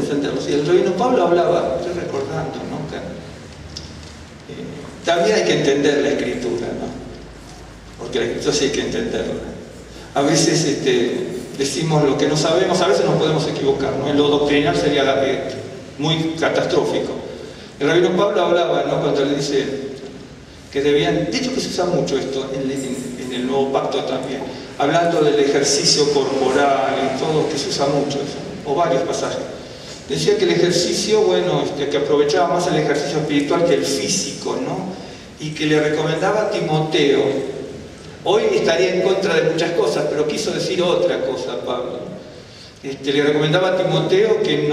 defenderlos. Y el rabino Pablo hablaba, estoy recordando, ¿no? También hay que entender la escritura, ¿no? Porque la escritura sí hay que entenderla. A veces decimos lo que no sabemos, a veces nos podemos equivocar, ¿no? En lo doctrinal sería muy catastrófico. El rabino Pablo hablaba, ¿no? Cuando le dice que debían, de hecho que se usa mucho esto en el Nuevo Pacto también, hablando del ejercicio corporal y todo, que se usa mucho eso, o varios pasajes. Decía que el ejercicio, bueno, que aprovechaba más el ejercicio espiritual que el físico, ¿no? Y que le recomendaba a Timoteo, hoy estaría en contra de muchas cosas, pero quiso decir otra cosa, Pablo. Le recomendaba a Timoteo que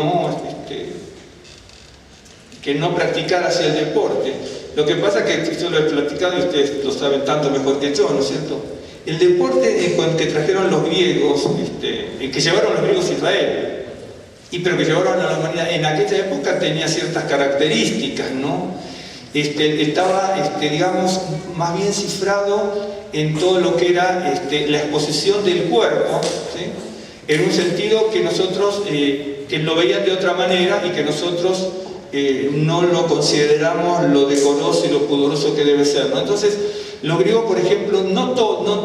no practicara hacia el deporte. Lo que pasa es que yo lo he platicado y ustedes lo saben tanto mejor que yo, ¿no es cierto? El deporte que trajeron los griegos, que llevaron los griegos a Israel, pero que llevaron a la humanidad, en aquella época tenía ciertas características, ¿no? Estaba, digamos, más bien cifrado en todo lo que era la exposición del cuerpo, ¿sí? En un sentido que nosotros, que lo veían de otra manera y que nosotros no lo consideramos lo decoroso y lo pudoroso que debe ser, ¿no? Entonces, los griegos, por ejemplo, no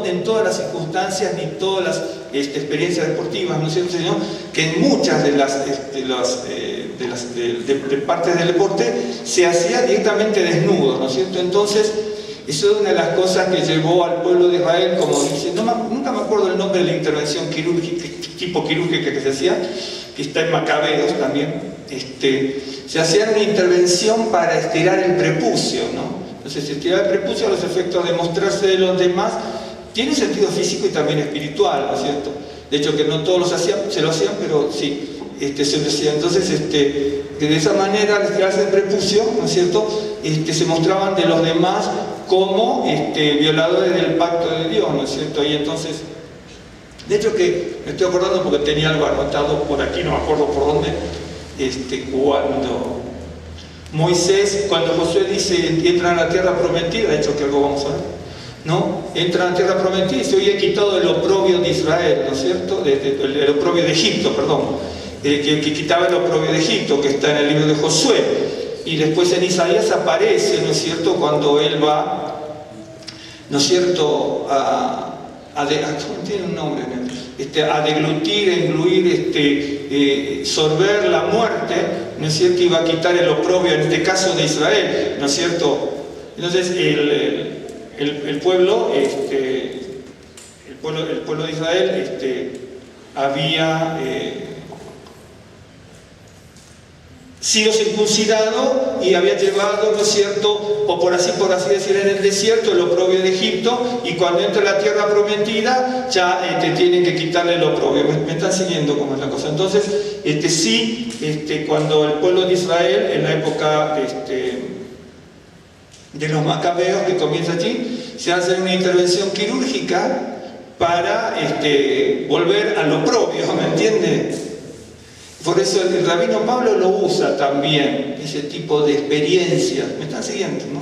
en todas las circunstancias ni todas las experiencias deportivas, ¿no es cierto, señor? Que en muchas de las partes del deporte se hacía directamente desnudo, ¿no es cierto? Entonces, eso es una de las cosas que llevó al pueblo de Israel, como dice, nunca me acuerdo el nombre de la intervención tipo quirúrgica que se hacía, que está en Macabeos también, se hacía una intervención para estirar el prepucio, ¿no? Entonces, estirar el prepucio a los efectos de mostrarse de los demás tiene sentido físico y también espiritual, ¿no es cierto? De hecho, que no todos se lo hacían, pero sí, se lo hacían. Entonces, de esa manera, al estirarse el prepucio, ¿no es cierto?, se mostraban de los demás como violadores del pacto de Dios, ¿no es cierto? Y entonces, de hecho que me estoy acordando porque tenía algo anotado por aquí, no me acuerdo por dónde, cuando Moisés, cuando Josué dice entran a la tierra prometida, de hecho que algo vamos a ver, ¿no? Entran a la tierra prometida y se había quitado el oprobio de Israel, ¿no es cierto? El oprobio de Egipto, perdón, que quitaba el oprobio de Egipto, que está en el libro de Josué. Y después en Isaías aparece, ¿no es cierto?, cuando él va, ¿no es cierto?, ¿cómo tiene un nombre? A deglutir, engluir, sorber la muerte, ¿no es cierto?, iba a quitar el oprobio, en este caso de Israel, ¿no es cierto? Entonces el pueblo de Israel había sido circuncidado y había llevado, ¿no es cierto?, o por así decir, en el desierto el oprobio de Egipto, y cuando entra la tierra prometida ya tienen que quitarle el oprobio. ¿Me están siguiendo cómo es la cosa? Entonces, cuando el pueblo de Israel, en la época de los macabeos, que comienza allí, se hace una intervención quirúrgica para volver al oprobio, ¿me entiende? Por eso el rabino Pablo lo usa también, ese tipo de experiencias. ¿Me están siguiendo, no?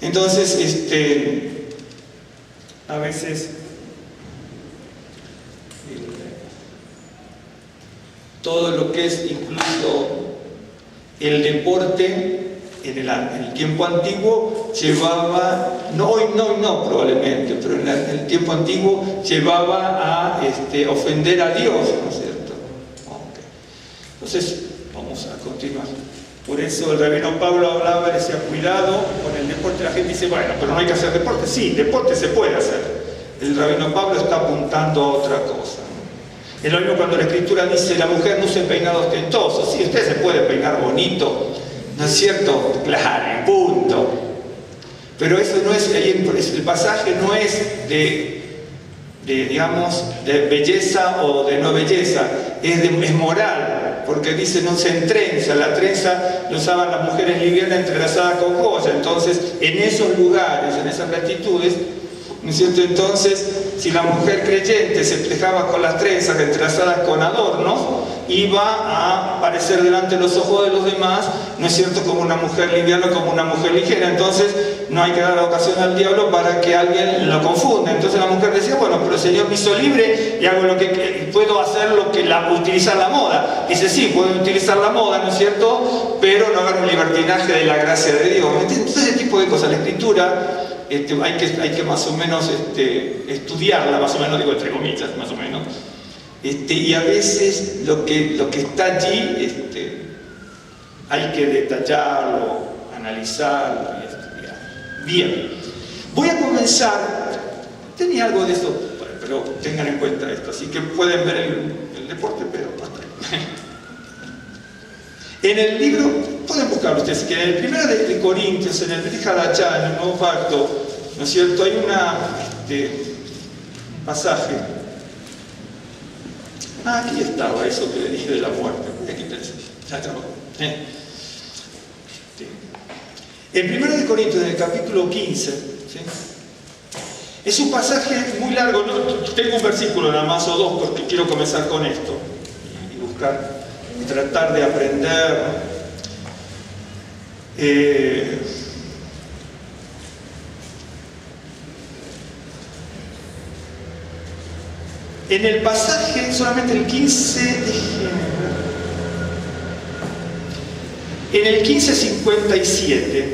Entonces, a veces todo lo que es incluso el deporte en el tiempo antiguo llevaba, hoy no probablemente, pero en el tiempo antiguo llevaba a ofender a Dios, ¿no es cierto? Entonces, vamos a continuar. Por eso el rabino Pablo hablaba, decía, cuidado con el deporte. La gente dice, bueno, pero no hay que hacer deporte. Sí, deporte se puede hacer. El rabino Pablo está apuntando a otra cosa. Es lo mismo cuando la Escritura dice, la mujer no use peinado ostentoso. Sí, usted se puede peinar bonito, ¿no es cierto? Claro, punto. Pero eso no es, el pasaje no es digamos, de belleza o de no belleza, es moral. Porque dice, no se entrenza, la trenza lo usaban las mujeres livianas entrelazadas con joya. Entonces, en esos lugares, en esas latitudes, ¿no es cierto? Entonces, si la mujer creyente se dejaba con las trenzas entrelazadas con adornos, iba a aparecer delante de los ojos de los demás ¿no es cierto?, como una mujer liviana, como una mujer ligera. Entonces no hay que dar ocasión al diablo para que alguien lo confunda. Entonces la mujer decía, bueno, pero el Señor me hizo libre y hago lo que puedo hacer, utilizar la moda. Dice, sí, puedo utilizar la moda, ¿no es cierto?, pero no hagan un libertinaje de la gracia de Dios. Entonces ese tipo de cosas. La Escritura hay que más o menos estudiarla, más o menos, digo entre comillas, más o menos. Y a veces lo que está allí hay que detallarlo, analizarlo y estudiar. Bien, voy a comenzar. Tenía algo de esto, pero tengan en cuenta esto, así que pueden ver el deporte, pero hasta ahí. En el libro, pueden buscarlo ustedes, que en el primero de Corintios, en el Brit Hadashah, en el Nuevo Pacto, ¿no es cierto?, hay un pasaje. Aquí estaba eso que le dije de la muerte. Aquí ya estaba. En 1 de Corintios, en el capítulo 15, ¿sí?, es un pasaje muy largo. No, tengo un versículo nada más o dos porque quiero comenzar con esto y buscar y tratar de aprender. En el pasaje, solamente el 15, en el 15:57,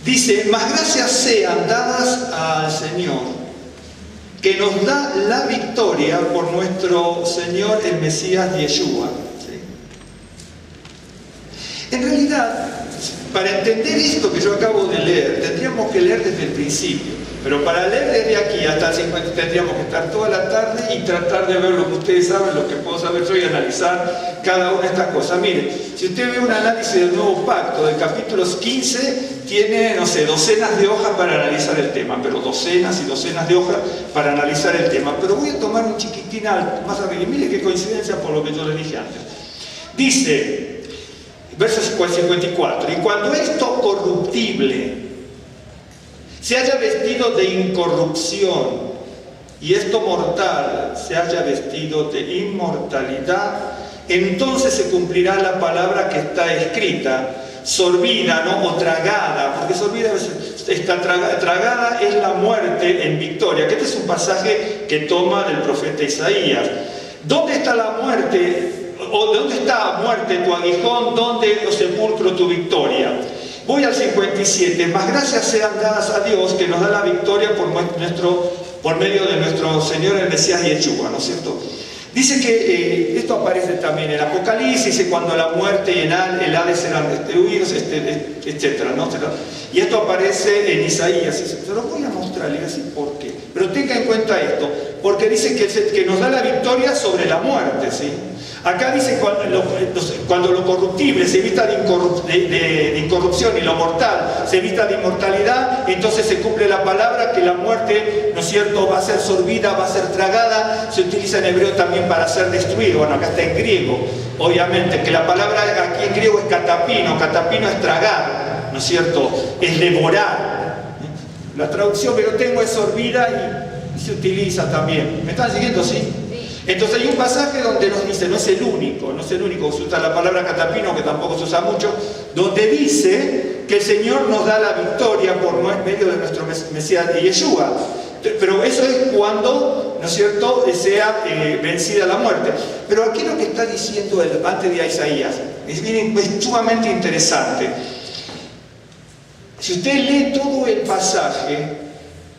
dice, mas gracias sean dadas al Señor, que nos da la victoria por nuestro Señor el Mesías Yeshua. ¿Sí? En realidad, para entender esto que yo acabo de leer, tendríamos que leer desde el principio. Pero para leer desde aquí hasta el 50 tendríamos que estar toda la tarde y tratar de ver lo que ustedes saben, lo que puedo saber yo y analizar cada una de estas cosas. Miren, si usted ve un análisis del Nuevo Pacto, del capítulo 15, tiene, no sé, docenas de hojas para analizar el tema, pero docenas y docenas de hojas para analizar el tema. Pero voy a tomar un chiquitín más arriba. Mire qué coincidencia por lo que yo les dije antes. Dice, verso 54, y cuando esto corruptible se haya vestido de incorrupción y esto mortal se haya vestido de inmortalidad, entonces se cumplirá la palabra que está escrita, sorbida, ¿no?, o tragada, porque sorbida está tragada es la muerte en victoria, que este es un pasaje que toma del profeta Isaías. ¿Dónde está la muerte? ¿O dónde está, muerte, tu aguijón? ¿Dónde, o sepulcro, tu victoria? Voy al 57, más gracias sean dadas a Dios que nos da la victoria por medio de nuestro Señor el Mesías Yeshua, ¿no es cierto? Dice que esto aparece también en Apocalipsis, cuando la muerte y el Hades serán destruidos, etc., ¿no? Y esto aparece en Isaías. Se lo voy a mostrar, y así por qué. Pero tenga en cuenta esto, porque dice que nos da la victoria sobre la muerte, ¿sí? Acá dice cuando lo corruptible se vista de incorrupción y lo mortal se vista de inmortalidad, entonces se cumple la palabra que la muerte, ¿no es cierto?, va a ser sorbida, va a ser tragada. Se utiliza en hebreo también para ser destruido. Bueno, acá está en griego, obviamente, que la palabra aquí en griego es catapino. Catapino es tragar, ¿no es cierto?, es devorar. La traducción que yo tengo es sorbida y se utiliza también. ¿Me están siguiendo? ¿Sí? Entonces hay un pasaje donde nos dice, no es el único, se usa la palabra catapino, que tampoco se usa mucho, donde dice que el Señor nos da la victoria por medio de nuestro Mesías de Yeshua. Pero eso es cuando, ¿no es cierto?, sea vencida la muerte. Pero aquí lo que está diciendo antes de Isaías es sumamente interesante. Si usted lee todo el pasaje,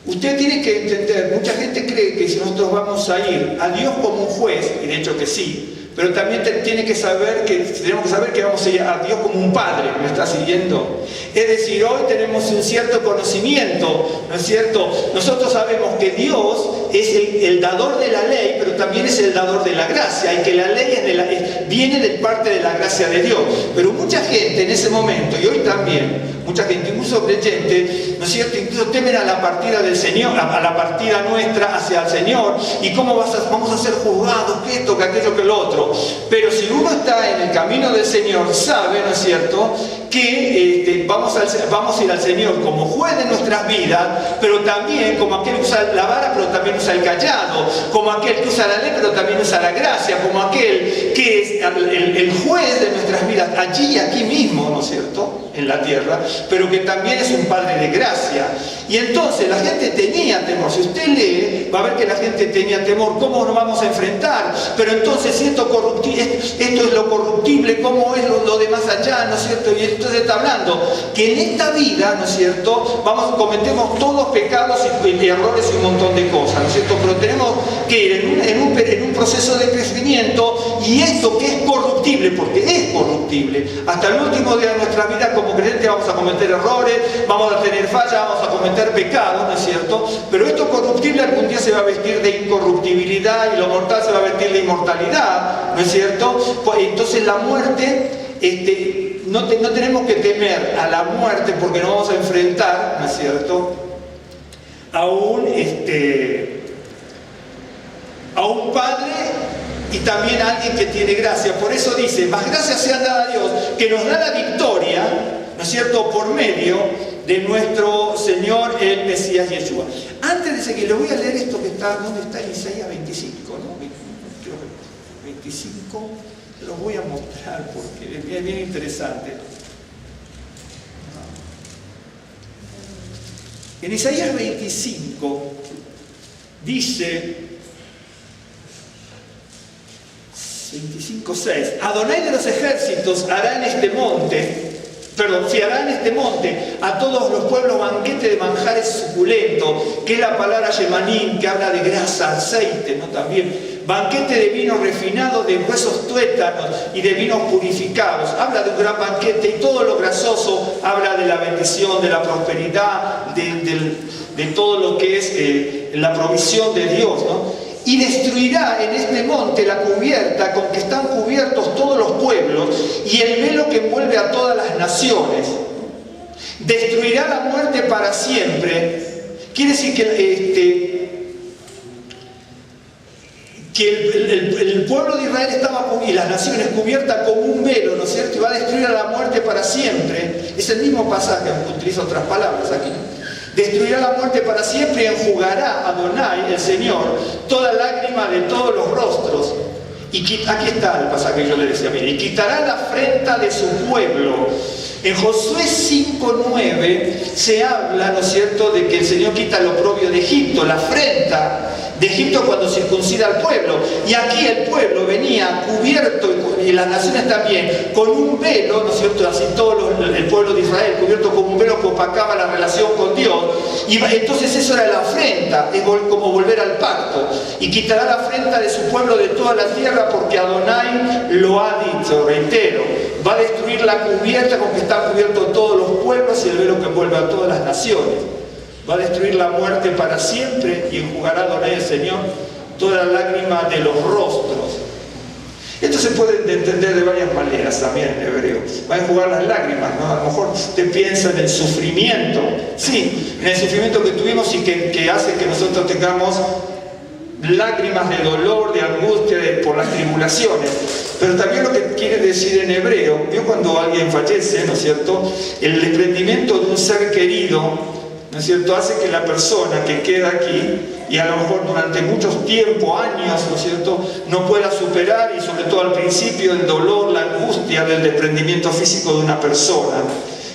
usted tiene que entender, mucha gente cree que si nosotros vamos a ir a Dios como un juez, y de hecho que sí, pero también tenemos que saber que vamos a ir a Dios como un padre. ¿Me está siguiendo? Es decir, hoy tenemos un cierto conocimiento, ¿no es cierto? Nosotros sabemos que Dios es el dador de la ley, pero también es el dador de la gracia, y que la ley viene de parte de la gracia de Dios. Pero mucha gente en ese momento, y hoy también, mucha gente, incluso creyente, ¿no es cierto?, incluso temen a la partida del Señor, a la partida nuestra hacia el Señor, y cómo vamos a ser juzgados, que esto, que aquello, que lo otro. Pero si uno está en el camino del Señor, sabe, ¿no es cierto?, que vamos a ir al Señor como juez de nuestras vidas, pero también como aquel que usa la vara, pero también usa el cayado, como aquel que usa la ley, pero también usa la gracia, como aquel que es el juez de nuestras vidas, allí y aquí mismo, ¿no es cierto?, en la tierra, pero que también es un Padre de gracia. Y entonces la gente tenía temor. Si usted lee, va a ver que la gente tenía temor. ¿Cómo nos vamos a enfrentar? Pero entonces, si esto es lo corruptible, ¿cómo es lo de más allá? ¿No es cierto? Y entonces está hablando que en esta vida, ¿no es cierto?, cometemos todos pecados y errores y un montón de cosas, ¿no es cierto? Pero tenemos que ir en un proceso de crecimiento, y esto que es corruptible, porque es corruptible, hasta el último día de nuestra vida como creyentes vamos a cometer errores, vamos a tener fallas, vamos a cometer pecados, ¿no es cierto? Pero esto corruptible algún día se va a vestir de incorruptibilidad, y lo mortal se va a vestir de inmortalidad, ¿no es cierto? Entonces la muerte, no tenemos que temer a la muerte, porque nos vamos a enfrentar, ¿no es cierto?, a un Padre y también a alguien que tiene gracia. Por eso dice, más gracias sea dada a Dios, que nos da la victoria, ¿no es cierto?, por medio de nuestro Señor el Mesías Yeshua. Antes de seguir, les voy a leer esto que está, ¿dónde está? En Isaías 25, ¿no? 25, lo voy a mostrar porque es bien interesante. En Isaías 25 dice 25:6, Adonai de los ejércitos hará en este monte, fiará en este monte a todos los pueblos banquete de manjares suculentos, que es la palabra yemanim, que habla de grasa, aceite, ¿no? También banquete de vino refinado, de huesos tuétanos y de vinos purificados. Habla de un gran banquete, y todo lo grasoso habla de la bendición, de la prosperidad, de todo lo que es la provisión de Dios, ¿no? Y destruirá en este monte la cubierta con que están cubiertos todos los pueblos, y el velo que envuelve a todas las naciones. Destruirá la muerte para siempre. Quiere decir que el pueblo de Israel estaba, y las naciones, cubiertas como un velo, ¿no es cierto? Y va a destruir a la muerte para siempre. Es el mismo pasaje, utiliza otras palabras aquí. Destruirá la muerte para siempre, y enjugará a Adonai, el Señor, toda lágrima de todos los rostros. Y aquí está el pasaje que yo le decía, mire, y quitará la afrenta de su pueblo. En Josué 5:9 se habla, ¿no es cierto?, de que el Señor quita el oprobio de Egipto, la afrenta de Egipto cuando circuncida al pueblo. Y aquí el pueblo venía cubierto, y las naciones también, con un velo, ¿no es cierto?, así todo el pueblo de Israel cubierto con un velo que opacaba la relación con Dios. Y entonces eso era la afrenta, es como volver al pacto. Y quitará la afrenta de su pueblo de toda la tierra, porque Adonai lo ha dicho, reitero. Va a destruir la cubierta con que están cubiertos todos los pueblos, y el velo que envuelve a todas las naciones. Va a destruir la muerte para siempre, y enjugará Adonai el Señor toda la lágrima de los rostros. Esto se puede entender de varias maneras también en hebreo. Va a enjugar las lágrimas, ¿no? A lo mejor usted piensa en el sufrimiento. Sí, en el sufrimiento que tuvimos, y que hace que nosotros tengamos lágrimas de dolor, de angustia, por las tribulaciones. Pero también lo que quiere decir en hebreo, vio cuando alguien fallece, ¿no es cierto?, el desprendimiento de un ser querido, ¿no es cierto?, hace que la persona que queda aquí, y a lo mejor durante muchos tiempos, años, ¿no es cierto?, no pueda superar, y sobre todo al principio, el dolor, la angustia del desprendimiento físico de una persona.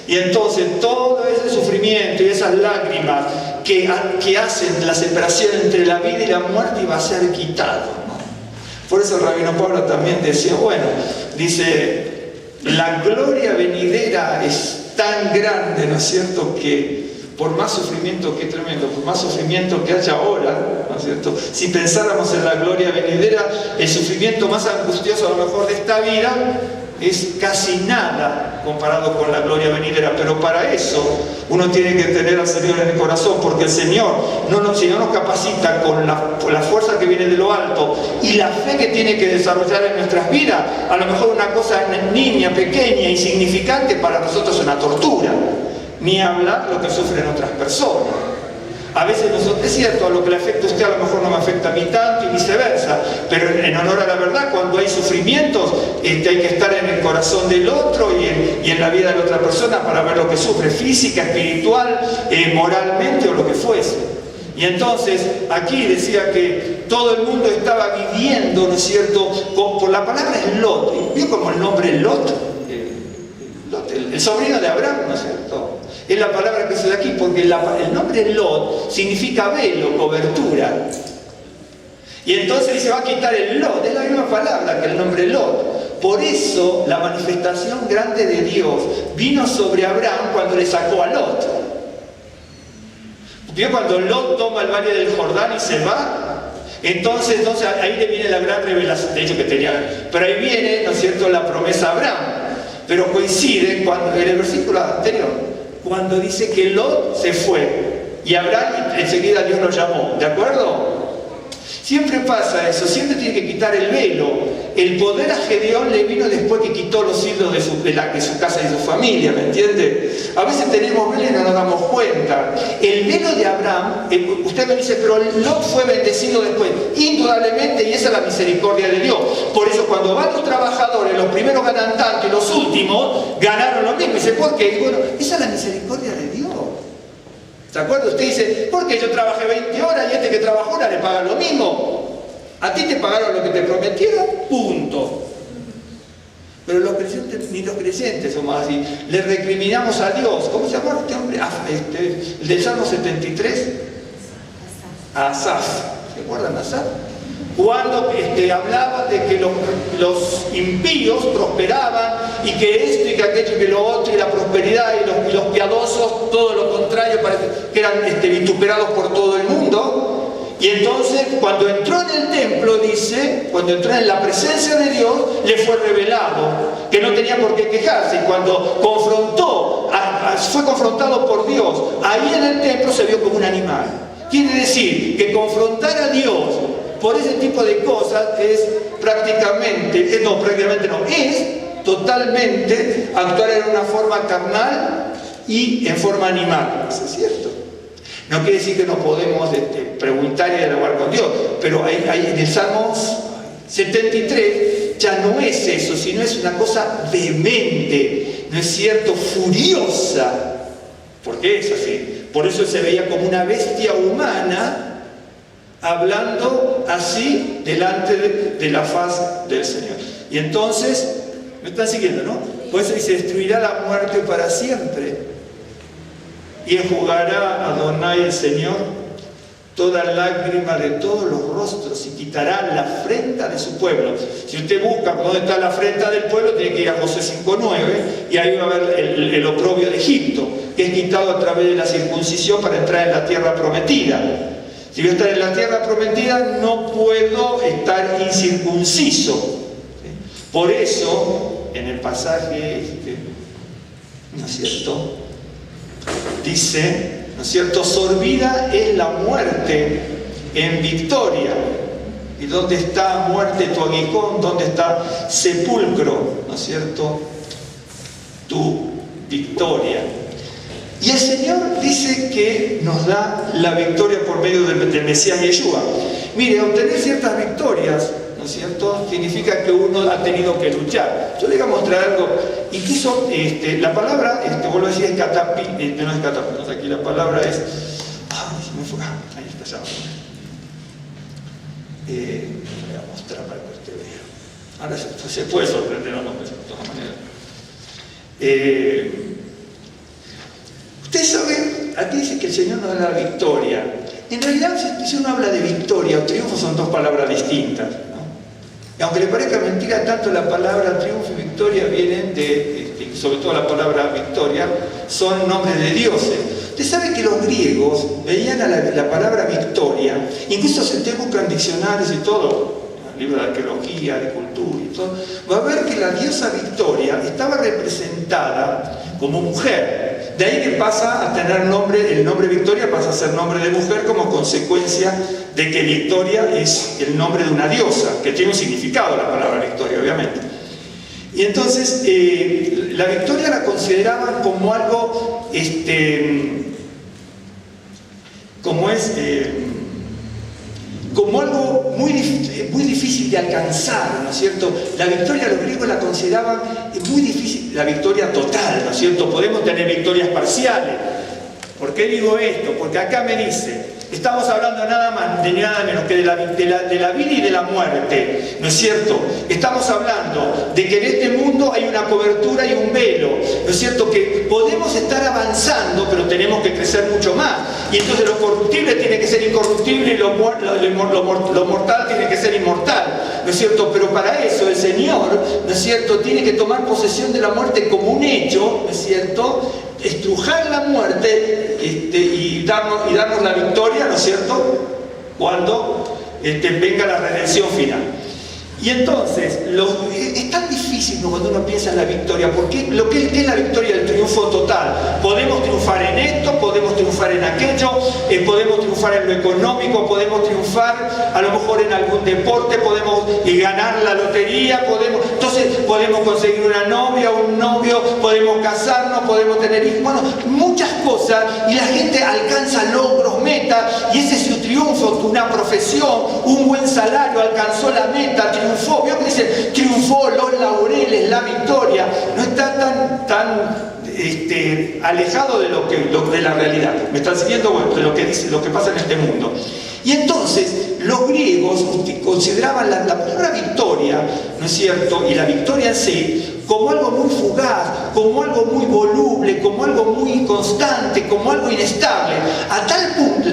Y entonces todo ese sufrimiento y esas lágrimas que hacen la separación entre la vida y la muerte, iba a ser quitado, ¿no? Por eso el rabino Pablo también decía, dice, la gloria venidera es tan grande, ¿no es cierto?, que por más sufrimiento, que tremendo, por más sufrimiento que haya ahora, ¿no es cierto?, si pensáramos en la gloria venidera, el sufrimiento más angustioso a lo mejor de esta vida es casi nada comparado con la gloria venidera. Pero para eso uno tiene que tener al Señor en el corazón, porque el Señor si no nos capacita con la fuerza que viene de lo alto y la fe que tiene que desarrollar en nuestras vidas, a lo mejor una cosa niña, pequeña, insignificante, para nosotros es una tortura. Ni hablar lo que sufren otras personas. A veces nosotros, es cierto, a lo que le afecta a usted a lo mejor no me afecta a mí tanto y viceversa, pero en honor a la verdad, cuando hay sufrimientos, hay que estar en el corazón del otro y en la vida de la otra persona para ver lo que sufre, física, espiritual, moralmente o lo que fuese. Y entonces, aquí decía que todo el mundo estaba viviendo, ¿no es cierto?, por la palabra es Lot. ¿Vio como el nombre Lot? El sobrino de Abraham, ¿no es cierto? Es la palabra que se da aquí, porque el nombre Lot significa velo, cobertura. Y entonces se va a quitar el Lot, es la misma palabra que el nombre Lot. Por eso la manifestación grande de Dios vino sobre Abraham cuando le sacó a Lot. ¿Vio cuando Lot toma el valle del Jordán y se va? Entonces ahí le viene la gran revelación, de hecho que tenía, pero ahí viene, ¿no es cierto?, la promesa a Abraham. Pero coincide en el versículo anterior, cuando dice que Lot se fue y Abraham enseguida Dios lo llamó, ¿de acuerdo? Siempre pasa eso, siempre tiene que quitar el velo. El poder a Gedeón le vino después que quitó los ídolos de su casa y su familia, ¿me entiende? A veces tenemos velo y no nos damos cuenta. El velo de Abraham, usted me dice, pero Lot fue bendecido después. Indudablemente, y esa es la misericordia de Dios. Por eso cuando van los trabajadores, los primeros ganan tanto y los últimos ganaron lo mismo. Y dice, ¿por qué? Y bueno, esa es la misericordia de Dios. ¿Se acuerda? Usted dice, porque yo trabajé 20 horas y este que trabajó una le pagan lo mismo. A ti te pagaron lo que te prometieron, punto. Pero los creyentes, ni los creyentes somos así. Le recriminamos a Dios. ¿Cómo se llama este hombre? El del Salmo 73. Asaf. ¿Se acuerdan de Asaf? Cuando hablaba de que los impíos prosperaban y que esto y que aquello y que lo otro y la prosperidad y los piadosos, todo lo contrario, que eran vituperados por todo el mundo. Y entonces cuando entró en el templo, dice, cuando entró en la presencia de Dios, le fue revelado que no tenía por qué quejarse. Y cuando fue confrontado por Dios, ahí en el templo se vio como un animal. Quiere decir que confrontar a Dios por ese tipo de cosas es totalmente actuar en una forma carnal y en forma animal. Eso es cierto. No quiere decir que no podemos preguntar y dialogar con Dios, pero en el Salmo 73 ya no es eso, sino es una cosa vehemente, ¿no es cierto?, furiosa, porque es así. Por eso se veía como una bestia humana hablando así delante de la faz del Señor. Y entonces, me están siguiendo, ¿no? Pues se destruirá la muerte para siempre. Y enjugará a Adonai el Señor toda lágrima de todos los rostros y quitará la afrenta de su pueblo. Si usted busca dónde está la afrenta del pueblo, tiene que ir a Josué 5:9 y ahí va a ver el oprobio de Egipto, que es quitado a través de la circuncisión para entrar en la tierra prometida. Si voy a estar en la tierra prometida, no puedo estar incircunciso. Por eso, en el pasaje, ¿no es cierto?, dice, ¿no es cierto?, sorbida es la muerte en victoria. ¿Y dónde está muerte tu aguijón? ¿Dónde está sepulcro? ¿No es cierto?, tu victoria. Y el Señor dice que nos da la victoria por medio del Mesías Yeshua. Mire, obtener ciertas victorias, ¿no es cierto?, significa que uno ha tenido que luchar. Yo le voy a mostrar algo. Incluso la palabra, vuelvo a decir, es catapi, no es catapi, aquí la palabra es... se me fue, ahí está, ya. Le voy a mostrar para que usted vea. Ahora se puede sorprender, ¿no? De todas maneras. Usted sabe, aquí dice que el Señor nos da la victoria. En realidad, si uno habla de victoria o triunfo, son dos palabras distintas, ¿no? Y aunque le parezca mentira, tanto la palabra triunfo y victoria vienen sobre todo la palabra victoria, son nombres de dioses. Usted sabe que los griegos veían a la palabra victoria, incluso si usted busca en diccionarios y todo, libros de arqueología, de cultura y todo, va a ver que la diosa Victoria estaba representada como mujer. De ahí que pasa a tener el nombre Victoria pasa a ser nombre de mujer como consecuencia de que Victoria es el nombre de una diosa, que tiene un significado la palabra Victoria, obviamente. Y entonces la victoria la consideraban como algo como algo muy difícil de alcanzar, ¿no es cierto? La victoria los griegos la consideraban muy difícil, la victoria total, ¿no es cierto? Podemos tener victorias parciales. ¿Por qué digo esto? Porque acá me dice, estamos hablando nada más, de nada menos que de la vida y de la muerte, ¿no es cierto? Estamos hablando de que en este mundo hay una cobertura y un velo, ¿no es cierto? Que podemos estar avanzando, pero tenemos que crecer mucho más. Y entonces lo corruptible tiene que ser incorruptible y lo mortal tiene que ser inmortal, ¿no es cierto? Pero para eso el Señor, ¿no es cierto?, tiene que tomar posesión de la muerte como un hecho, ¿no es cierto?, estrujar la muerte y darnos la victoria, ¿no es cierto?, cuando venga la redención final. Y entonces, es tan difícil, ¿no?, cuando uno piensa en la victoria, porque ¿qué es la victoria? El triunfo total. Podemos triunfar en esto, podemos triunfar en aquello, podemos triunfar en lo económico, podemos triunfar a lo mejor en algún deporte, podemos ganar la lotería, entonces podemos conseguir una novia, un novio, podemos casarnos, podemos tener hijos, bueno, muchas cosas, y la gente alcanza logros, metas, y ese es su triunfo, una profesión, un buen salario, alcanzó la meta, triunfó. Vio que dice, triunfó, los laureles, la victoria. No está tan alejado de la realidad. ¿Me están siguiendo? Bueno, de lo que pasa en este mundo. Y entonces los griegos consideraban la palabra victoria, ¿no es cierto?, y la victoria en sí, como algo muy fugaz, como algo muy voluble, como algo muy inconstante, como algo inestable. A tal punto,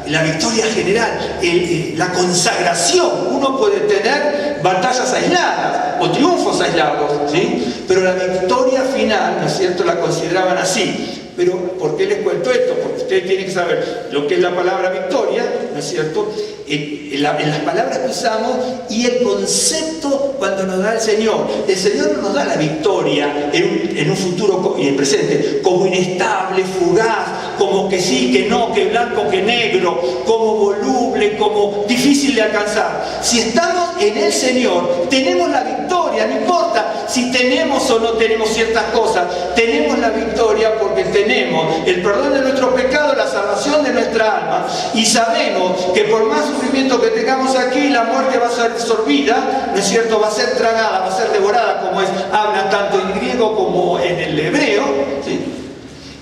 la victoria general, la consagración, uno puede tener batallas aisladas o triunfos aislados, ¿sí?, pero la victoria final, ¿no es cierto?, la consideraban así. Pero, ¿por qué les cuento esto? Porque ustedes tienen que saber lo que es la palabra victoria, ¿no es cierto?, en las palabras que usamos y el concepto cuando nos da el Señor. El Señor no nos da la victoria en un futuro y en presente como inestable, fugaz, como que sí, que no, que blanco, que negro, como voluble, como difícil de alcanzar. Si estamos en el Señor, tenemos la victoria, no importa si tenemos o no tenemos ciertas cosas, tenemos la victoria porque tenemos el perdón de nuestros pecados, la salvación de nuestra alma, y sabemos que por más sufrimiento que tengamos aquí, la muerte va a ser absorbida, ¿no es cierto?, va a ser tragada, va a ser devorada, como habla tanto en griego como en el hebreo, ¿sí?,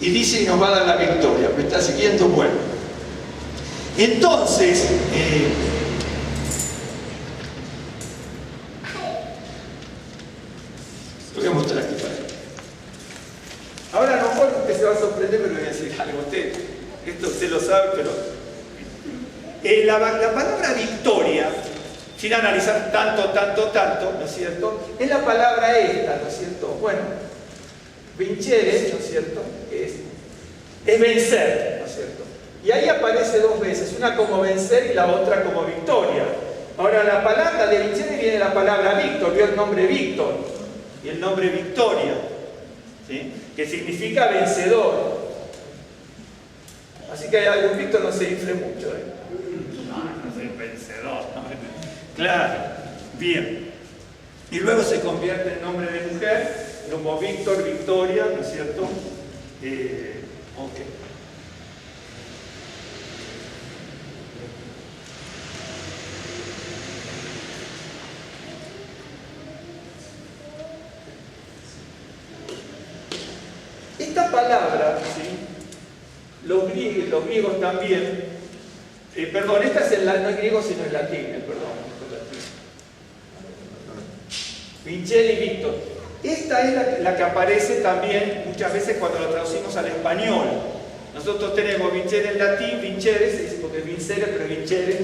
y dice y nos va a dar la victoria. ¿Me está siguiendo? Bueno, entonces lo voy a mostrar aquí para él. Ahora a lo mejor usted se va a sorprender, pero le voy a decir algo. Usted lo sabe, pero la palabra victoria, sin analizar tanto, ¿no es cierto?, es la palabra esta, ¿no es cierto? Bueno, vincere, ¿no es cierto?, es vencer, ¿no es cierto? Y ahí aparece dos veces, una como vencer y la otra como victoria. Ahora, la palabra de vincere viene de la palabra Víctor, vio el nombre Víctor y el nombre Victoria, ¿sí?, que significa vencedor. Así que algún Víctor no se infle mucho, no soy vencedor, ¿no? Claro, bien. Y luego se convierte en nombre de mujer, como Víctor, Victoria, ¿no es cierto? Ok. Esta palabra, ¿sí?, los griegos también, perdón, esta es no es griego sino es latín, perdón. Vincere y Víctor. Esta es la que aparece también muchas veces cuando lo traducimos al español. Nosotros tenemos vincere en latín, vincere, se dice porque es vincere, pero vincere,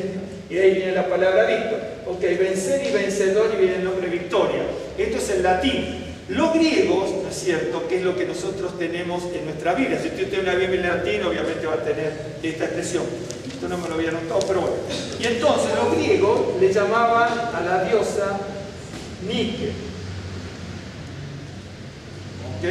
y de ahí viene la palabra Víctor. Ok, vencer y vencedor, y viene el nombre Victoria. Esto es el latín. Los griegos, ¿no es cierto?, que es lo que nosotros tenemos en nuestra Biblia. Si usted tiene una Biblia en latín, obviamente va a tener esta expresión. Esto no me lo había notado, pero bueno. Y entonces los griegos le llamaban a la diosa Nike. ¿Ok?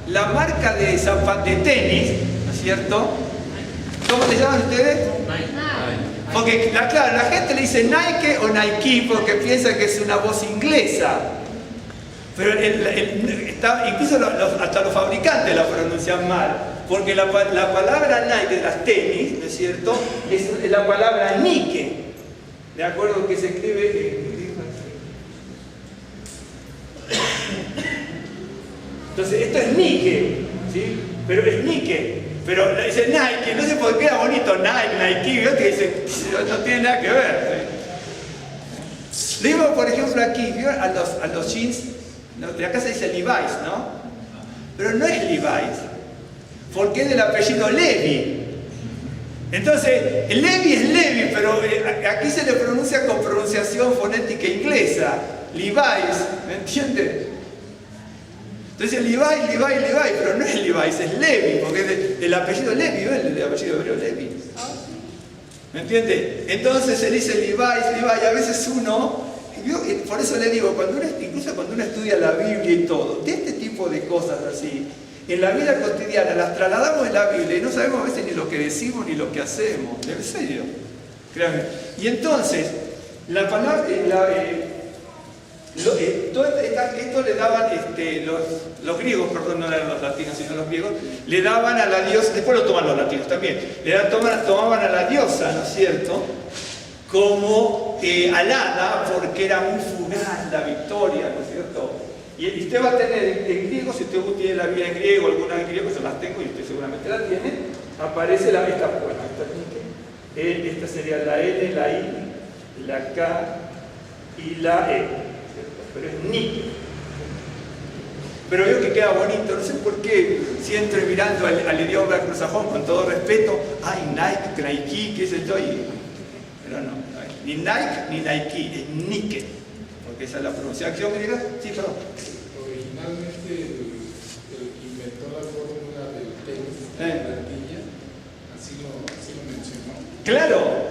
La marca de tenis, ¿no es cierto? ¿Cómo se llaman ustedes? Porque, claro, la gente le dice Nike o Nike porque piensa que es una voz inglesa. Pero incluso hasta los fabricantes la pronuncian mal. Porque la palabra Nike de las tenis, ¿no es cierto?, es la palabra Nike. ¿De acuerdo? Que se escribe entonces, esto es Nike, ¿sí? Pero es Nike. Pero dice Nike, no sé por qué era bonito Nike, ¿vio? Que dice, no tiene nada que ver. ¿Sí? Digo, por ejemplo, aquí, ¿vio? A los jeans, de acá se dice Levi's, ¿no? Pero no es Levi's, porque es del apellido Levi. Entonces, Levi es Levi, pero aquí se le pronuncia con pronunciación fonética inglesa. Levi's, ¿me entiendes? Entonces Levi, pero no es Levi's, es Levi, porque es del apellido Levi, ¿ves? El apellido hebreo Levi. ¿Me entiende? Entonces se dice Levi, y a veces uno, por eso le digo, incluso cuando uno estudia la Biblia y todo, de este tipo de cosas así, en la vida cotidiana las trasladamos en la Biblia y no sabemos a veces ni lo que decimos ni lo que hacemos, en serio, créanme. Y entonces, la palabra, esto le daban los griegos, perdón, no eran los latinos sino los griegos, le daban a la diosa, después lo toman los latinos también, tomaban a la diosa, ¿no es cierto?, como alada porque era muy fugaz la victoria, ¿no es cierto? Y usted va a tener en griego, si usted tiene la Biblia en griego, alguna en griego, yo las tengo y usted seguramente la tiene, aparece esta sería la L, la I, la K y la E. Pero es Nike. Pero veo que queda bonito, no sé por qué, si entro mirando al idioma anglosajón con todo respeto, ay, Nike, qué sé yo, pero no, ni Nike ni Nike, es Nike, porque esa es la pronunciación griega. Sí, perdón. Originalmente el que inventó la fórmula del tenis de plantilla, así lo mencionó. Claro.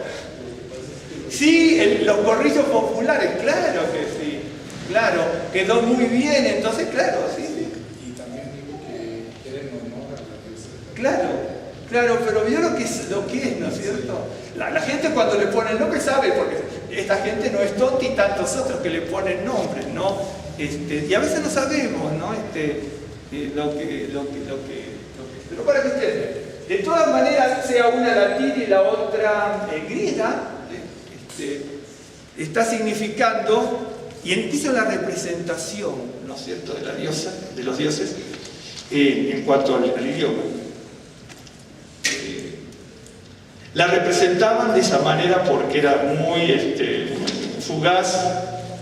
Sí, los corrillos populares, claro que sí. Claro, quedó muy bien, entonces, claro, sí. Y también digo que era en honor a la diosa. Claro, pero vio lo que es, ¿no es cierto? La gente cuando le pone el nombre sabe, porque esta gente no es tonta y tantos otros que le ponen nombres, ¿no? Y a veces no sabemos, ¿no? Pero para que ustedes, de todas maneras, sea una latina y la otra griega, está significando. Y empieza la representación, ¿no es cierto?, de la diosa, de los dioses, en cuanto al idioma. La representaban de esa manera porque era muy fugaz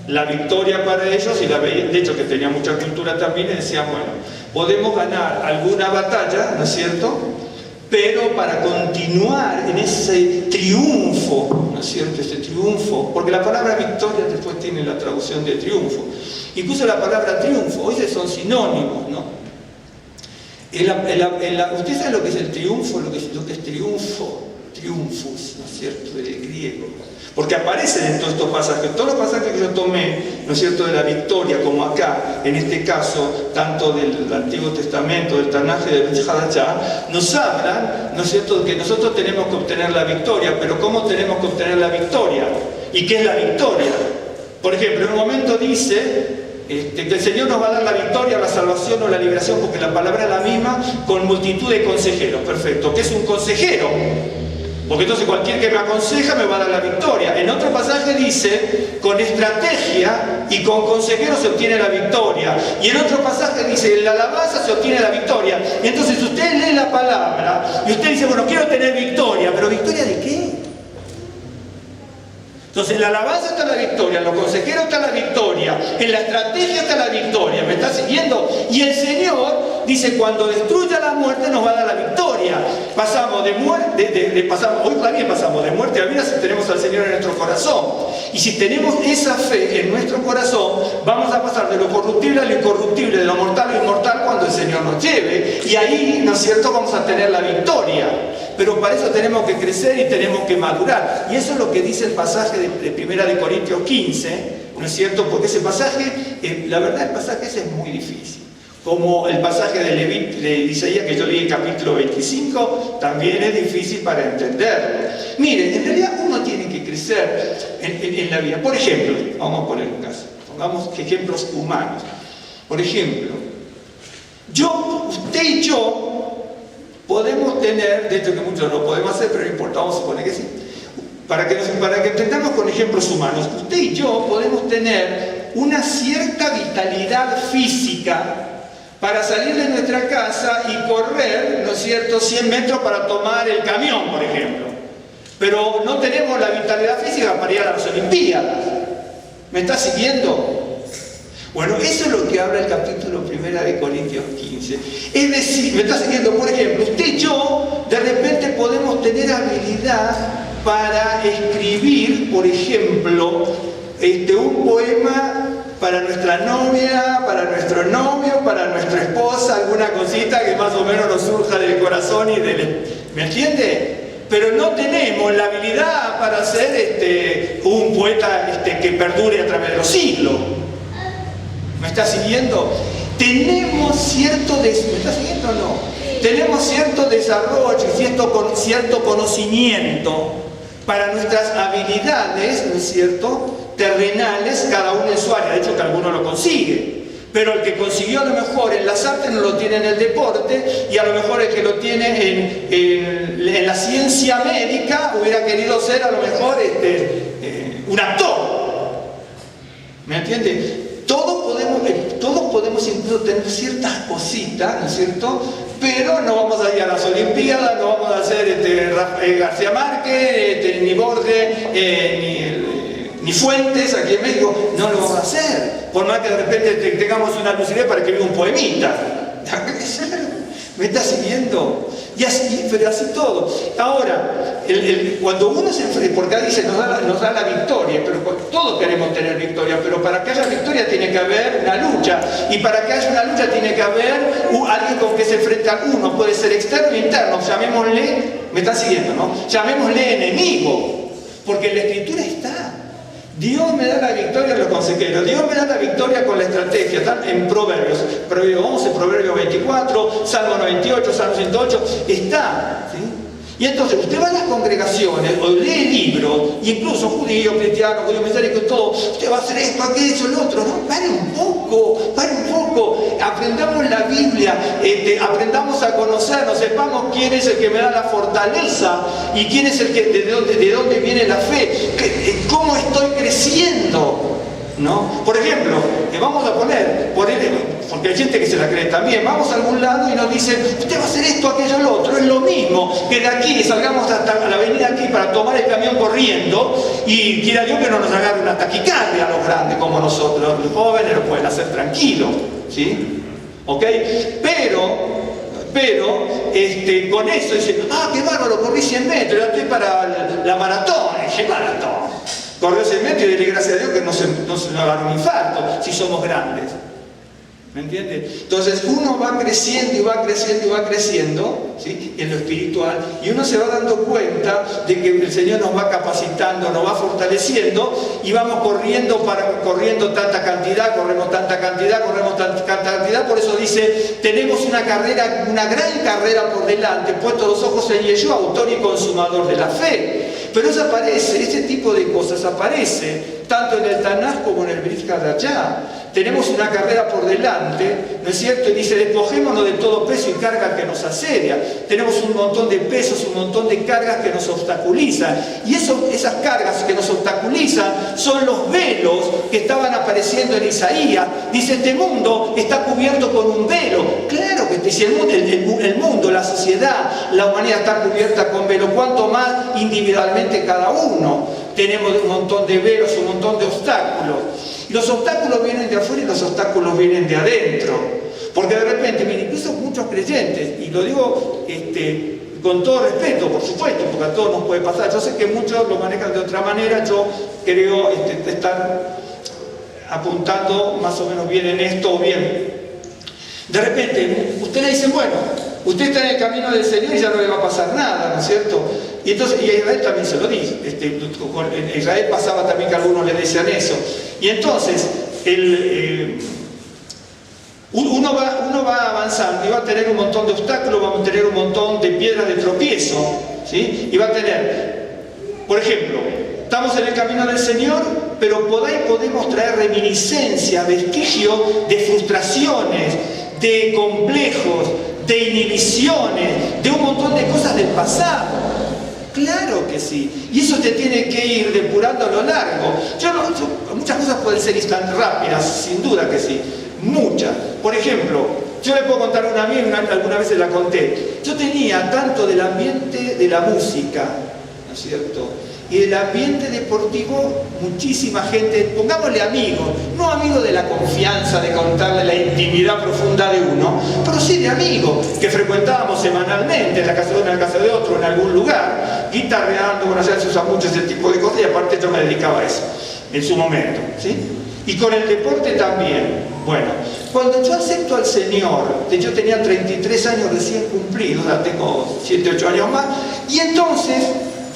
la victoria para ellos y la veían, de hecho que tenía mucha cultura también, y decían, bueno, podemos ganar alguna batalla, ¿no es cierto?, pero para continuar en ese triunfo, ¿no es cierto?, ese triunfo, porque la palabra victoria después tiene la traducción de triunfo, incluso la palabra triunfo, hoy son sinónimos, ¿no? ¿Usted sabe lo que es el triunfo? Lo que es triunfo, triunfus, ¿no es cierto?, del griego. Porque aparecen en todos estos pasajes, todos los pasajes que yo tomé, ¿no es cierto?, de la victoria, como acá, en este caso, tanto del Antiguo Testamento, del Tanaj y del Hadachá, nos hablan, ¿no es cierto?, que nosotros tenemos que obtener la victoria, pero ¿cómo tenemos que obtener la victoria? ¿Y qué es la victoria? Por ejemplo, en un momento dice que el Señor nos va a dar la victoria, la salvación o la liberación, porque la palabra es la misma, con multitud de consejeros. Perfecto. ¿Qué es un consejero? Porque entonces cualquier que me aconseja me va a dar la victoria. En otro pasaje dice, con estrategia y con consejeros se obtiene la victoria. Y en otro pasaje dice, en la alabanza se obtiene la victoria. Y entonces usted lee la palabra y usted dice, bueno, quiero tener victoria, pero ¿victoria de qué? Entonces en la alabanza está la victoria, en los consejeros está la victoria, en la estrategia está la victoria, ¿me está siguiendo? Y el Señor dice, cuando destruya la muerte nos va a dar la victoria. Pasamos de muerte, hoy también pasamos de muerte a vida si tenemos al Señor en nuestro corazón. Y si tenemos esa fe en nuestro corazón, vamos a pasar de lo corruptible a lo incorruptible, de lo mortal a lo inmortal cuando el Señor nos lleve. Y ahí, ¿no es cierto?, vamos a tener la victoria. Pero para eso tenemos que crecer y tenemos que madurar. Y eso es lo que dice el pasaje de 1 Corintios 15, ¿no es cierto? Porque ese pasaje, la verdad el pasaje ese es muy difícil. como el pasaje de Isaías que yo leí en capítulo 25, también es difícil para entenderlo. Miren, en realidad uno tiene que crecer en la vida. Por ejemplo, vamos a poner un caso, pongamos ejemplos humanos. Por ejemplo, usted y yo podemos tener, de hecho que muchos no podemos hacer, pero no importa, vamos a suponer que sí. Para que entendamos con ejemplos humanos, usted y yo podemos tener una cierta vitalidad física para salir de nuestra casa y correr, ¿no es cierto?, 100 metros para tomar el camión, por ejemplo. Pero no tenemos la vitalidad física para ir a las Olimpiadas. ¿Me está siguiendo? Bueno, eso es lo que habla el capítulo 1 de Corintios 15. Es decir, ¿me está siguiendo? Por ejemplo, usted y yo de repente podemos tener habilidad para escribir, por ejemplo, un poema para nuestra novia, para nuestro novio, para nuestra esposa, alguna cosita que más o menos nos surja del corazón y del... ¿Me entiende? Pero no tenemos la habilidad para ser un poeta que perdure a través de los siglos. ¿Me está siguiendo? Tenemos cierto... ¿Me está siguiendo o no? Tenemos cierto desarrollo y cierto conocimiento para nuestras habilidades, ¿no es cierto?, terrenales, cada uno en su área. De hecho que alguno lo consigue, pero el que consiguió a lo mejor en las artes no lo tiene en el deporte, y a lo mejor el que lo tiene en la ciencia médica hubiera querido ser a lo mejor un actor. ¿Me entiende? Todos podemos incluso tener ciertas cositas, ¿no es cierto?, pero no vamos a ir a las Olimpiadas, no vamos a hacer García Márquez, ni Borges, ni Fuentes aquí en México. No lo vamos a hacer, por más que de repente tengamos una lucidez para escribir un poemita. ¿Me está siguiendo? Y así, pero así todo. Ahora, cuando uno se enfrenta, porque ahí dice, nos da la victoria, pero todos queremos tener victoria, pero para que haya victoria tiene que haber una lucha, y para que haya una lucha tiene que haber alguien con que se enfrenta uno, puede ser externo o interno, llamémosle, me está siguiendo, ¿no? Llamémosle enemigo, porque en la Escritura está. Dios me da la victoria en los consejeros, Dios me da la victoria con la estrategia, están en Proverbios, Proverbio 11, Proverbio 24, Salmo 98, Salmo 108, está, ¿sí? Y entonces usted va a las congregaciones o lee libros, incluso judío, cristiano, judío mesiánico, todo, usted va a hacer esto, aquello, lo otro, ¿no? Pare un poco, aprendamos la Biblia, aprendamos a conocernos, sepamos quién es el que me da la fortaleza y quién es el que, de dónde viene la fe, cómo estoy creciendo, ¿no? Por ejemplo, vamos a poner, porque hay gente que se la cree también, vamos a algún lado y nos dice, usted va a hacer esto, aquello, lo otro, es lo mismo que de aquí salgamos hasta la avenida aquí para tomar el camión corriendo, y quiera Dios que no nos agarre una taquicardia a los grandes como nosotros, los jóvenes lo pueden hacer tranquilos, ¿sí? ¿Ok? Pero con eso dicen, qué bárbaro, corrí 100 metros, ya estoy para la maratón. ¿Qué maratón? Corrió 100 metros y dile gracias a Dios que no se nos agarra un infarto si somos grandes. ¿Me entiende? Entonces uno va creciendo y va creciendo, ¿sí?, en lo espiritual, y uno se va dando cuenta de que el Señor nos va capacitando, nos va fortaleciendo, y vamos corriendo tanta cantidad, corremos tanta cantidad. Por eso dice, tenemos una gran carrera por delante, puestos los ojos en Yeshua, autor y consumador de la fe. Pero eso aparece, ese tipo de cosas aparece tanto en el Tanaj como en el Brit Hadashah. Tenemos una carrera por delante, ¿no es cierto? Y dice, despojémonos de todo peso y carga que nos asedia. Tenemos un montón de pesos, un montón de cargas que nos obstaculizan. Y esas cargas que nos obstaculizan son los velos que estaban apareciendo en Isaías. Dice, este mundo está cubierto con un velo. Claro que dice, el mundo, la sociedad, la humanidad está cubierta con velo. Cuanto más individualmente cada uno. Tenemos un montón de velos, un montón de obstáculos. Y los obstáculos vienen de afuera y los obstáculos vienen de adentro. Porque de repente, miren, incluso muchos creyentes, y lo digo con todo respeto, por supuesto, porque a todos nos puede pasar. Yo sé que muchos lo manejan de otra manera, yo creo estar apuntando más o menos bien en esto o bien. De repente, usted le dice, bueno, usted está en el camino del Señor y ya no le va a pasar nada, ¿no es cierto? Y entonces, y a Israel también se lo dice, en Israel pasaba también que algunos le decían eso. Y entonces, Uno va avanzando y va a tener un montón de obstáculos, va a tener un montón de piedras de tropiezo, ¿sí? Y va a tener, por ejemplo, estamos en el camino del Señor, pero por ahí podemos traer reminiscencia, vestigio de frustraciones, de complejos, de inhibiciones, de un montón de cosas del pasado. Claro que sí. Y eso te tiene que ir depurando a lo largo. Muchas cosas pueden ser rápidas, sin duda que sí. Muchas. Por ejemplo, yo le puedo contar una a mí, algunas veces la conté. Yo tenía tanto del ambiente de la música, ¿no es cierto?, y del ambiente deportivo, muchísima gente, pongámosle amigos, no amigos de la confianza, de contarle la intimidad profunda de uno, pero sí de amigos que frecuentábamos semanalmente en la casa de uno, en la casa de otro, en algún lugar, guitarreando, bueno, ya se usa mucho ese tipo de cosas, y aparte yo me dedicaba a eso en su momento, ¿sí? Y con el deporte también. Bueno, cuando yo acepto al Señor, yo tenía 33 años recién cumplidos, ya tengo 7, 8 años más, y entonces,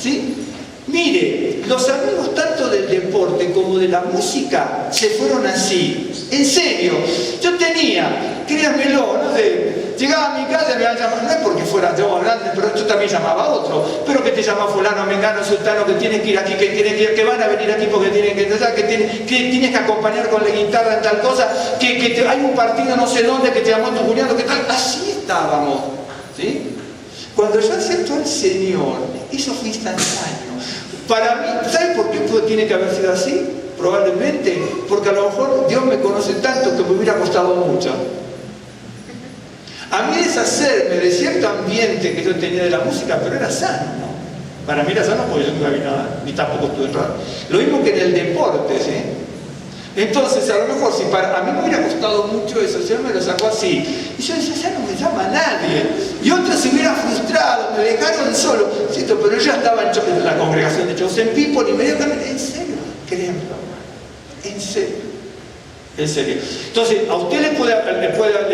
¿sí?, mire, los amigos tanto del deporte como de la música se fueron así, en serio. Yo tenía, créanmelo, no sé, llegaba a mi casa y me iban a llamar, no es porque fuera yo grande, pero yo también llamaba a otro, pero que te llama fulano, mengano, sultano, que tienes que ir aquí, que van a venir aquí porque tienen que entrar, que tienes que acompañar con la guitarra en tal cosa, que hay un partido no sé dónde, que te llamó tu cuñado, que tal, así estábamos, ¿sí? Cuando yo acepto al Señor, eso fue instantáneo. Para mí, ¿sabes por qué tiene que haber sido así? Probablemente porque a lo mejor Dios me conoce tanto que me hubiera costado mucho. A mí deshacerme de cierto ambiente que yo tenía de la música, pero era sano, ¿no? Para mí era sano porque yo nunca vi nada, ni tampoco estuve raro. Lo mismo que en el deporte, ¿sí? Entonces, a lo mejor, si a mí me hubiera costado mucho eso, el Señor me lo sacó así. Y yo decía, ya no me llama nadie. Y otros se hubieran frustrado, me dejaron solo. ¿Cierto? Pero yo ya estaba en la congregación de Chosen People inmediatamente. En serio, créanme, en serio. En serio. Entonces, a usted le